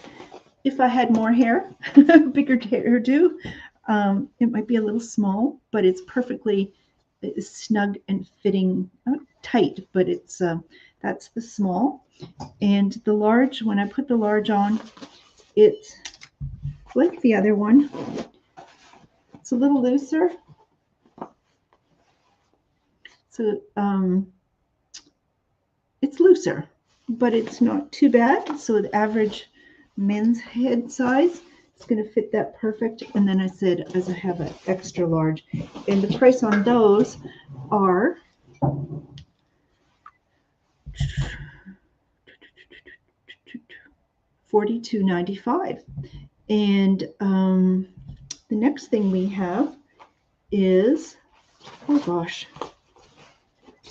If I had more hair, bigger hairdo, it might be a little small, but it's perfectly snug and fitting, not tight, but it's that's the small. And the large, when I put the large on, it's like the other one. It's a little looser. So it's looser, but it's not too bad. So the average men's head size is going to fit that perfect. And then I said, as I have an extra large, and the price on those are $42.95. And the next thing we have is, oh gosh,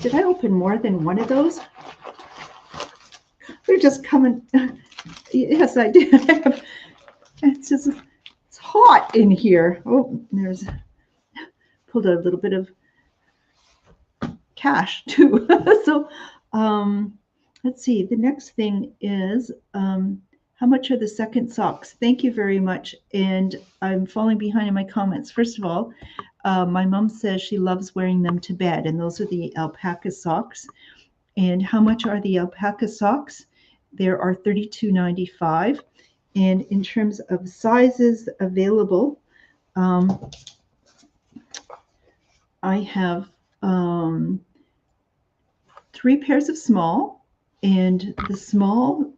did I open more than one of those? They're just coming. Yes, I did. It's just, it's hot in here. Oh, there's, pulled out a little bit of cash too. So let's see. The next thing is, how much are the second socks? Thank you very much. And I'm falling behind in my comments. First of all, my mom says she loves wearing them to bed, and those are the alpaca socks. And how much are the alpaca socks? There are $32.95. And in terms of sizes available, I have 3 pairs of small, and the small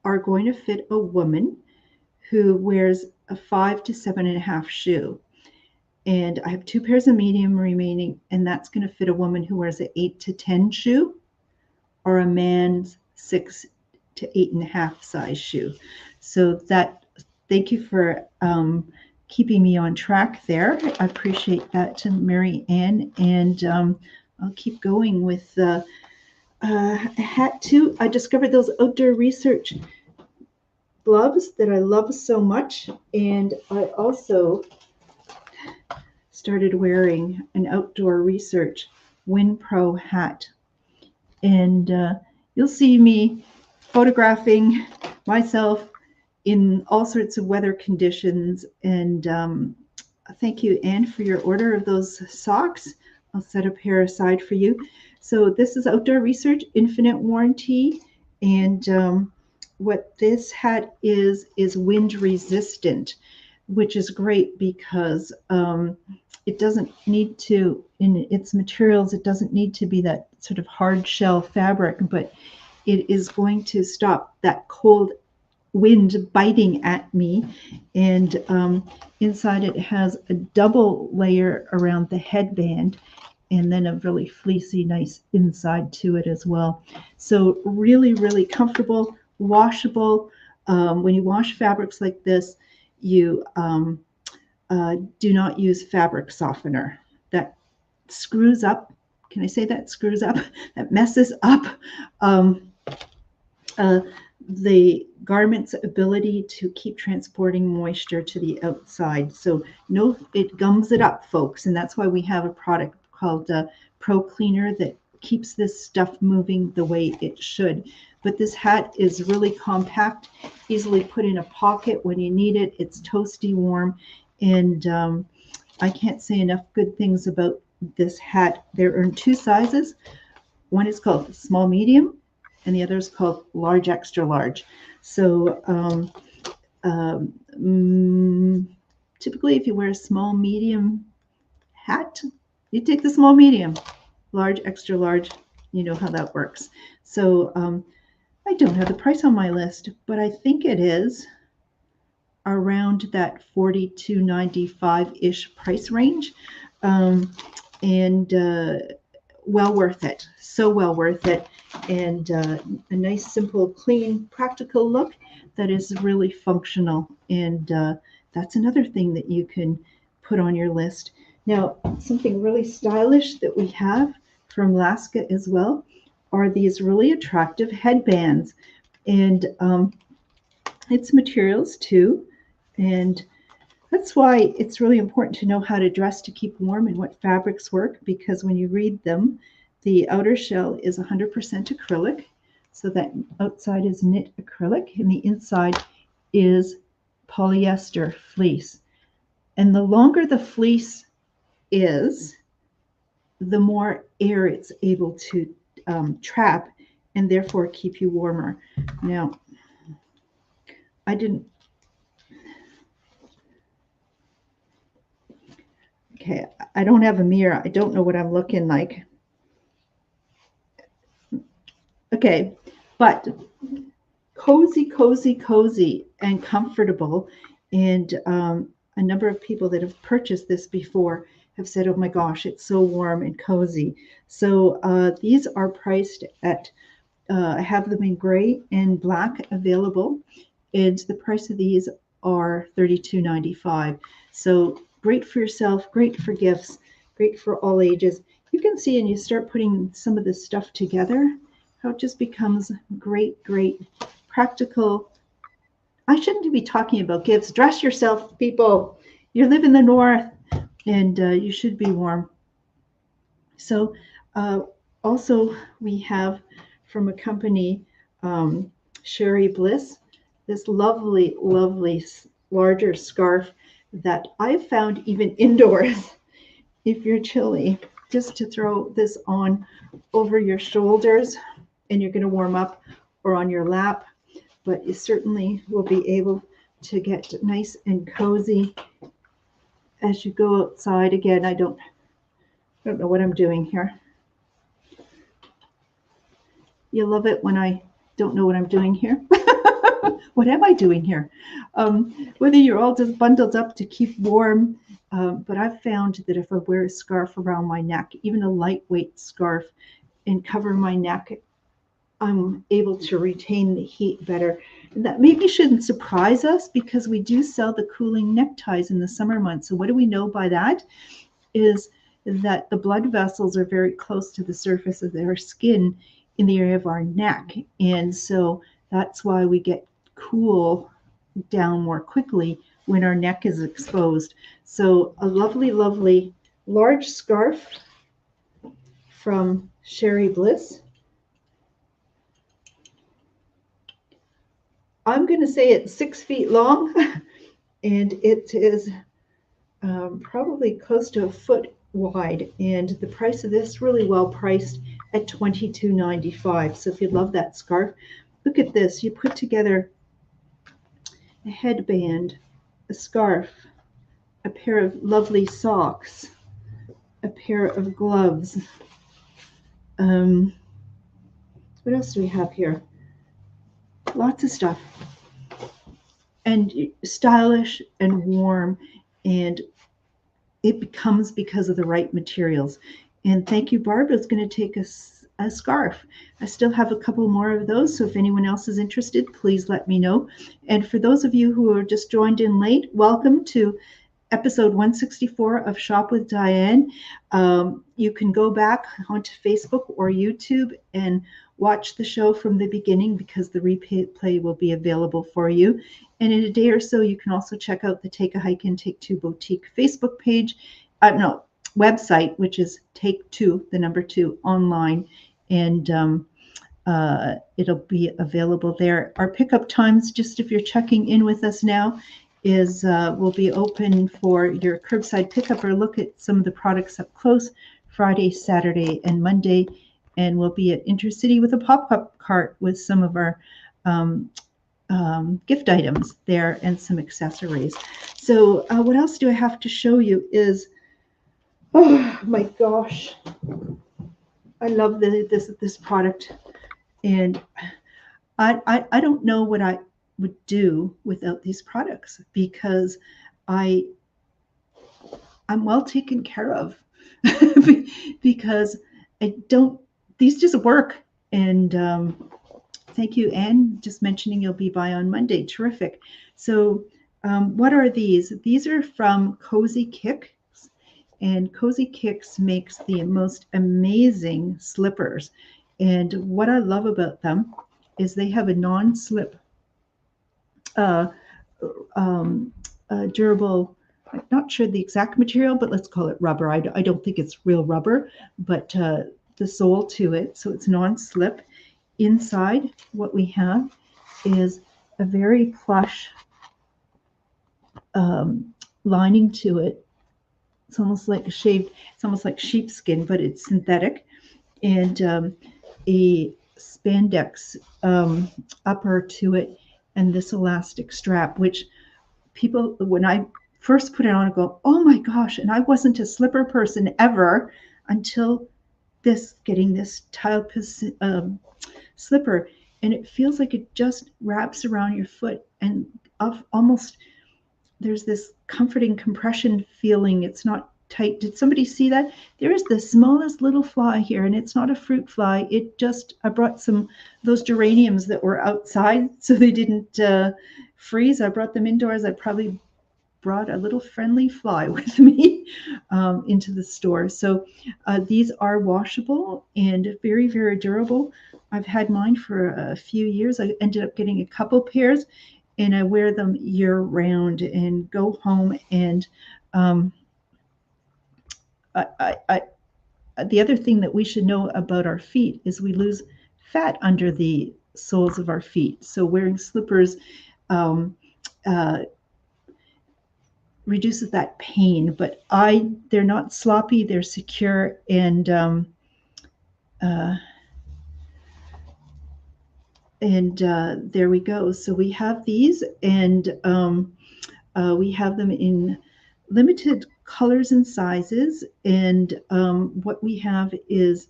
are going to fit a woman who wears a 5 to 7.5 shoe. And I have 2 pairs of medium remaining, and that's going to fit a woman who wears an 8 to 10 shoe, or a man's 6 to 8.5 size shoe. So that, thank you for keeping me on track there. I appreciate that, to Mary Ann. And I'll keep going with a hat too. I discovered those Outdoor Research gloves that I love so much, and I also started wearing an Outdoor Research Wind Pro hat. And you'll see me photographing myself in all sorts of weather conditions. And thank you, Anne, for your order of those socks. I'll set a pair aside for you. So this is Outdoor Research Infinite Warranty. And what this hat is wind resistant, which is great because it doesn't need to, in its materials, it doesn't need to be that sort of hard shell fabric, but it is going to stop that cold wind biting at me. And inside it has a double layer around the headband, and then a really fleecy, nice inside to it as well. So really, really comfortable, washable. When you wash fabrics like this, you do not use fabric softener. that screws up. Can I say that screws up? That messes up the garment's ability to keep transporting moisture to the outside. So no, it gums it up, folks, and that's why we have a product called Pro Cleaner that keeps this stuff moving the way it should. But this hat is really compact, easily put in a pocket when you need it. It's toasty warm, and I can't say enough good things about this hat. There are 2 sizes. One is called small medium, and the other is called large extra large. So typically, if you wear a small medium hat, you take the small medium. Large extra large, you know how that works. So I don't have the price on my list, but I think it is around that $42.95-ish price range, and well worth it. So well worth it, and a nice, simple, clean, practical look that is really functional. And that's another thing that you can put on your list. Now, something really stylish that we have from Alaska as well are these really attractive headbands, and it's materials too, and that's why it's really important to know how to dress to keep warm and what fabrics work, because when you read them, the outer shell is 100% acrylic, so that outside is knit acrylic, and the inside is polyester fleece. And the longer the fleece is, the more air it's able to trap and therefore keep you warmer. Now, okay, I don't have a mirror. I don't know what I'm looking like. Okay, but cozy, cozy, cozy, and comfortable. And a number of people that have purchased this before have said, oh my gosh, it's so warm and cozy. So these are priced at, I have them in gray and black available, and the price of these are $32.95. So great for yourself, great for gifts, great for all ages. You can see, and you start putting some of this stuff together, how it just becomes great, great, practical. I shouldn't be talking about gifts. Dress yourself, people. You live in the north, and you should be warm. So also we have from a company, Sherry Bliss, this lovely, lovely larger scarf that I've found even indoors, if you're chilly, just to throw this on over your shoulders and you're going to warm up, or on your lap, but you certainly will be able to get nice and cozy as you go outside. Again, I don't know what I'm doing here. You love it when I don't know what I'm doing here. What am I doing here? Whether you're all just bundled up to keep warm, but I've found that if I wear a scarf around my neck, even a lightweight scarf, and cover my neck, I'm able to retain the heat better. And that maybe shouldn't surprise us, because we do sell the cooling neckties in the summer months. So what do we know by that? Is that the blood vessels are very close to the surface of their skin in the area of our neck. And so that's why we get cool down more quickly when our neck is exposed. So a lovely, lovely large scarf from Sherry Bliss. I'm going to say it's 6 feet long, and it is probably close to a foot wide. And the price of this really well priced at $22.95. So if you love that scarf, look at this. You put together a headband, a scarf, a pair of lovely socks, a pair of gloves. What else do we have here? Lots of stuff. And stylish and warm, and it becomes because of the right materials. And thank you, Barb. It's going to take a scarf. I still have a couple more of those, so if anyone else is interested, please let me know. And for those of you who are just joined in late, welcome to episode 164 of Shop with Diane. You can go back onto Facebook or YouTube and watch the show from the beginning because the replay will be available for you. And in a day or so, you can also check out the Take a Hike and Take Two Boutique Facebook page, website, which is Take Two, the number two, online. And it'll be available there. Our pickup times, just if you're checking in with us now, is will be open for your curbside pickup or look at some of the products up close Friday, Saturday, and Monday. And we'll be at Intercity with a pop-up cart with some of our gift items there and some accessories. So what else do I have to show you is, oh my gosh, I love this product. And I don't know what I would do without these products because I'm well taken care of because these just work. And thank you, Anne, just mentioning you'll be by on Monday. Terrific. So what are these? These are from Cozy Kicks, and Cozy Kicks makes the most amazing slippers. And what I love about them is they have a non-slip durable, I'm not sure the exact material, but let's call it rubber. I don't think it's real rubber, but the sole to it, so it's non-slip. Inside, what we have is a very plush lining to it. It's almost like it's almost like sheepskin, but it's synthetic. And a spandex upper to it, and this elastic strap, which people, when I first put it on, I go, oh my gosh. And I wasn't a slipper person ever until getting this tile slipper. And it feels like it just wraps around your foot and almost there's this comforting compression feeling. It's not tight. Did somebody see that? There is the smallest little fly here, and it's not a fruit fly. I brought some those geraniums that were outside so they didn't freeze. I brought them indoors. I probably brought a little friendly fly with me into the store. So these are washable and very, very durable. I've had mine for a few years. I ended up getting a couple pairs, and I wear them year round and go home. And the other thing that we should know about our feet is we lose fat under the soles of our feet. So wearing slippers reduces that pain, but they're not sloppy, they're secure, and there we go. So we have these, and we have them in limited colors and sizes. And what we have is,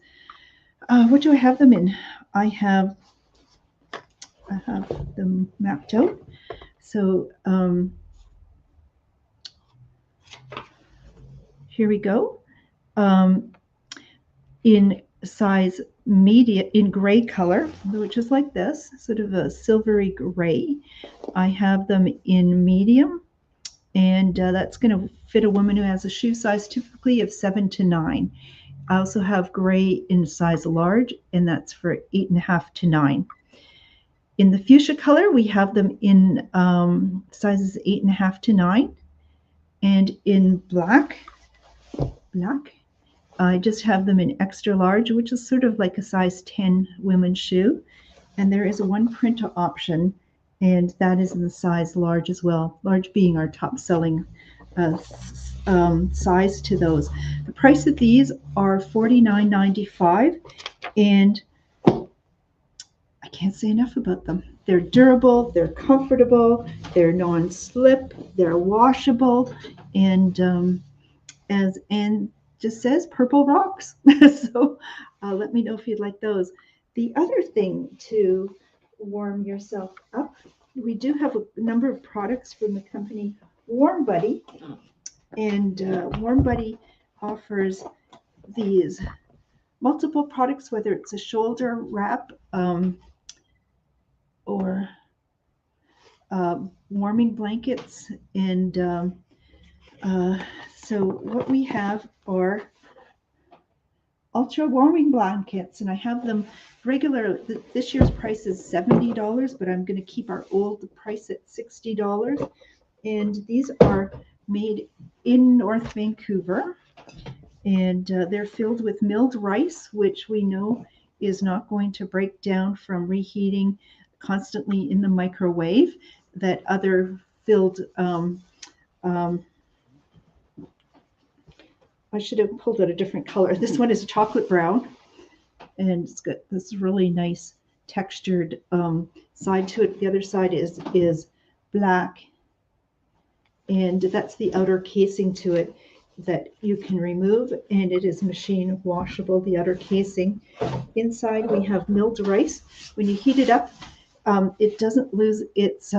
what do I have them in? I have them mapped out. So here we go. In size medium, in gray color, which is like this, sort of a silvery gray. I have them in medium, and that's going to fit a woman who has a shoe size typically of 7 to 9. I also have gray in size large, and that's for 8.5 to 9. In the fuchsia color, we have them in sizes 8.5 to 9. And in black, I just have them in extra large, which is sort of like a size 10 women's shoe. And there is a one print option, and that is in the size large as well, large being our top selling size to those. The price of these are $49.95, and I can't say enough about them. They're durable, they're comfortable, they're non-slip, they're washable, and as Anne just says, purple rocks. So let me know if you'd like those. The other thing to warm yourself up, we do have a number of products from the company Warm Buddy, and Warm Buddy offers these multiple products, whether it's a shoulder wrap or warming blankets, and So what we have are ultra warming blankets, and I have them regular. This year's price is $70, but I'm going to keep our old price at $60. And these are made in North Vancouver, and they're filled with milled rice, which we know is not going to break down from reheating constantly in the microwave. That other filled I should have pulled out a different color. This one is chocolate brown, and it's got this really nice textured side to it. The other side is black, and that's the outer casing to it that you can remove, and it is machine washable, the outer casing. Inside we have milled rice. When you heat it up, it doesn't lose its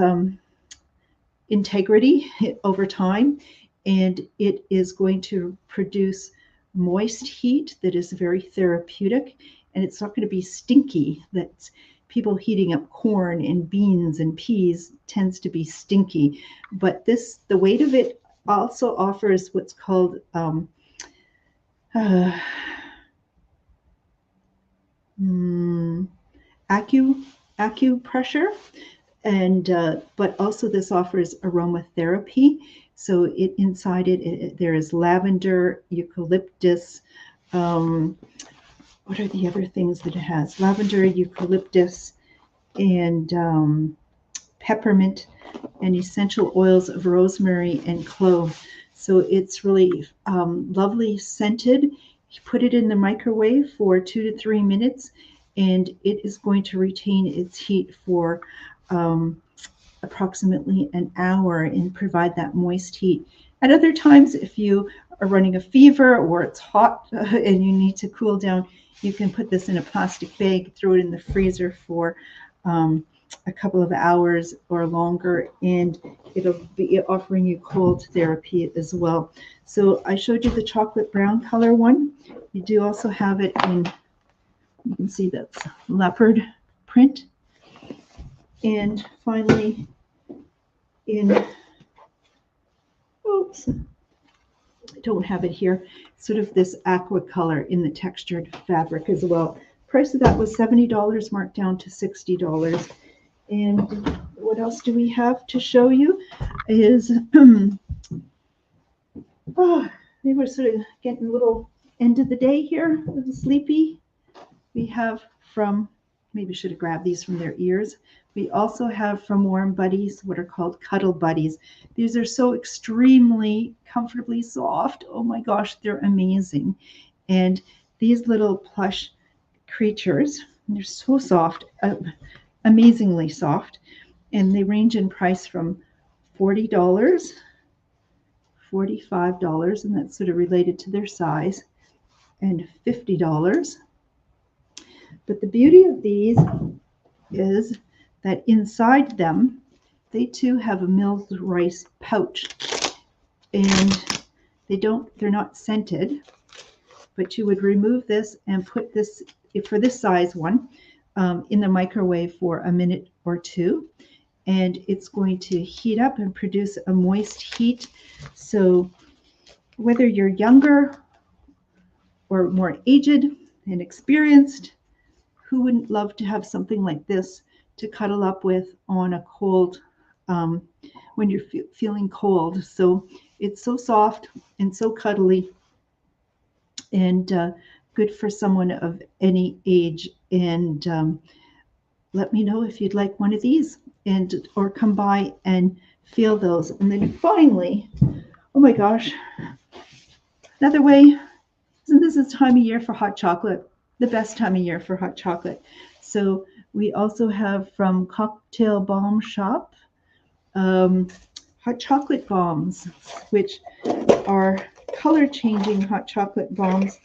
integrity over time, and it is going to produce moist heat that is very therapeutic, and it's not going to be stinky. That's people heating up corn and beans and peas tends to be stinky, but this, the weight of it also offers what's called acupressure, and but also this offers aromatherapy. So it inside it there is lavender, eucalyptus. What are the other things that it has? Lavender, eucalyptus, and peppermint, and essential oils of rosemary and clove. So it's really lovely scented. You put it in the microwave for 2 to 3 minutes, and it is going to retain its heat for approximately an hour and provide that moist heat. At other times, if you are running a fever or it's hot and you need to cool down, you can put this in a plastic bag, throw it in the freezer for a couple of hours or longer, and it'll be offering you cold therapy as well. So I showed you the chocolate brown color one. You do also have it in, you can see that's leopard print. And finally, in, oops, I don't have it here, sort of this aqua color in the textured fabric as well. Price of that was $70, marked down to $60. And what else do we have to show you is, oh, they were sort of getting a little end of the day here, a little sleepy. We have from, maybe should have grabbed these from their ears. We also have from Warm Buddies what are called Cuddle Buddies. These are so extremely comfortably soft. Oh my gosh, they're amazing. And these little plush creatures, they're so soft, amazingly soft, and they range in price from $40, $45, and that's sort of related to their size, and $50. But the beauty of these is that inside them, they too have a milled rice pouch, and they're not scented, but you would remove this and put this, for this size one, in the microwave for a minute or two, and it's going to heat up and produce a moist heat. So whether you're younger or more aged and experienced, who wouldn't love to have something like this to cuddle up with on a cold, when you're feeling cold? So it's so soft and so cuddly, and good for someone of any age. And let me know if you'd like one of these, and or come by and feel those. And then finally, oh my gosh, another way, isn't this a time of year for hot chocolate? The best time of year for hot chocolate. So we also have from Cocktail Bomb Shop hot chocolate bombs, which are color changing hot chocolate bombs.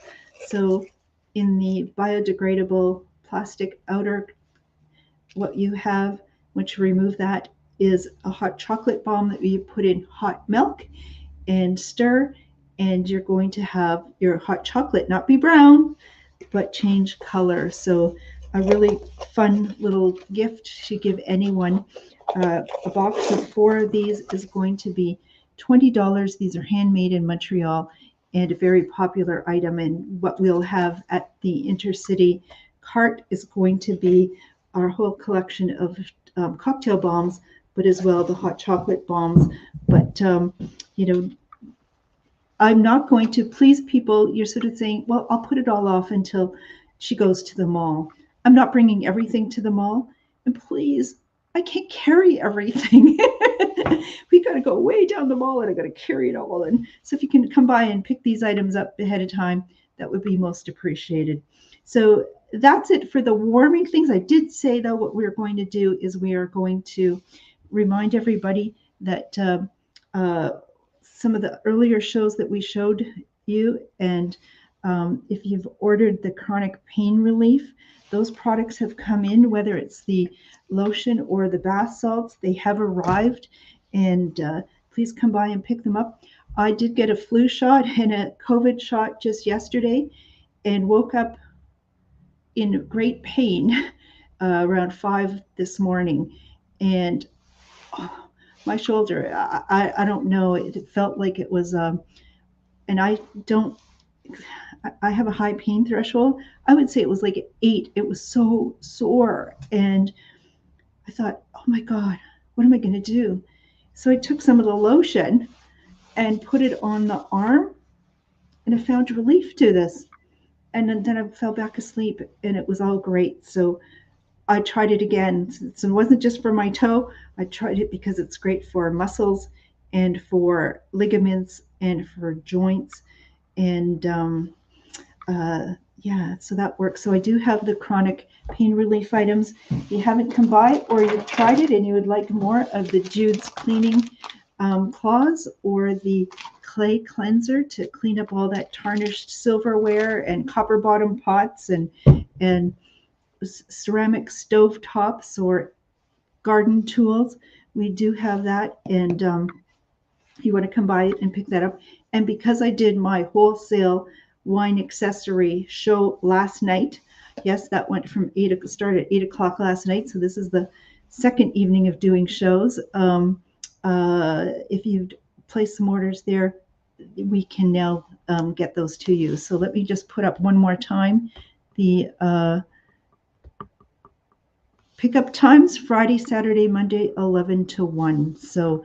So in the biodegradable plastic outer, what you have, once you remove that, is a hot chocolate bomb that you put in hot milk and stir, and you're going to have your hot chocolate not be brown, but change color. So a really fun little gift to give anyone. A box of 4 of these is going to be $20. These are handmade in Montreal and a very popular item. And what we'll have at the intercity cart is going to be our whole collection of cocktail bombs, but as well the hot chocolate bombs. But you know, I'm not going to please people. You're sort of saying, well, I'll put it all off until she goes to the mall. I'm not bringing everything to the mall. And please, I can't carry everything. We got to go way down the mall and I got to carry it all. And so if you can come by and pick these items up ahead of time, that would be most appreciated. So that's it for the warming things. I did say, though, what we're going to do is we are going to remind everybody that some of the earlier shows that we showed you, and if you've ordered the chronic pain relief, those products have come in, whether it's the lotion or the bath salts, they have arrived, and please come by and pick them up. I did get a flu shot and a COVID shot just yesterday and woke up in great pain around 5 this morning, and my shoulder, I don't know, it felt like it was, and I have a high pain threshold. I would say it was like 8. It was so sore. And I thought, oh my God, what am I going to do? So I took some of the lotion and put it on the arm, and I found relief to this. And then I fell back asleep, and it was all great. So I tried it again. So it wasn't just for my toe. I tried it because it's great for muscles and for ligaments and for joints. And yeah, so that works. So I do have the chronic pain relief items. If you haven't come by or you've tried it and you would like more of the Jude's cleaning cloths or the clay cleanser to clean up all that tarnished silverware and copper bottom pots and ceramic stove tops or garden tools, we do have that. And you want to come by and pick that up. And because I did my wholesale wine accessory show last night, yes, that went from started at 8 o'clock last night. So this is the second evening of doing shows. If you've placed some orders there, we can now get those to you. So let me just put up one more time the pickup times: Friday, Saturday, Monday, 11 to 1. So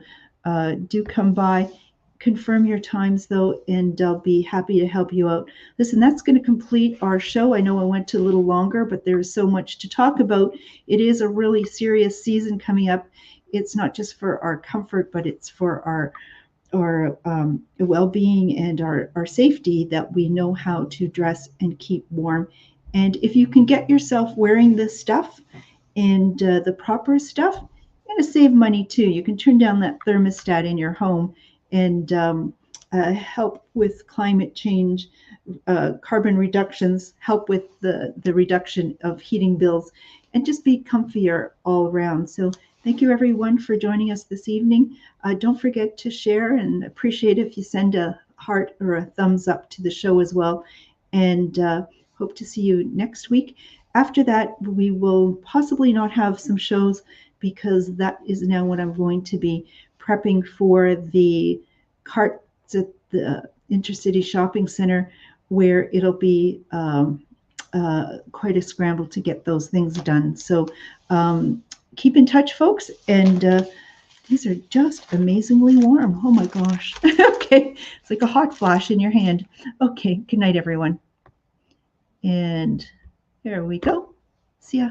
do come by, confirm your times though, and I'll be happy to help you out. Listen, that's going to complete our show. I know I went a little longer, but there's so much to talk about. It is a really serious season coming up. It's not just for our comfort, but it's for our well-being and our safety, that we know how to dress and keep warm. And if you can get yourself wearing this stuff and the proper stuff, you're going to save money too. You can turn down that thermostat in your home and help with climate change, carbon reductions, help with the reduction of heating bills, and just be comfier all around. So thank you everyone for joining us this evening. Don't forget to share, and appreciate if you send a heart or a thumbs up to the show as well. And hope to see you next week. After that, we will possibly not have some shows, because that is now what I'm going to be prepping for the carts at the Intercity Shopping Center, where it'll be quite a scramble to get those things done. So keep in touch, folks. And these are just amazingly warm. Oh my gosh. Okay. It's like a hot flash in your hand. Okay. Good night, everyone. And there we go. See ya.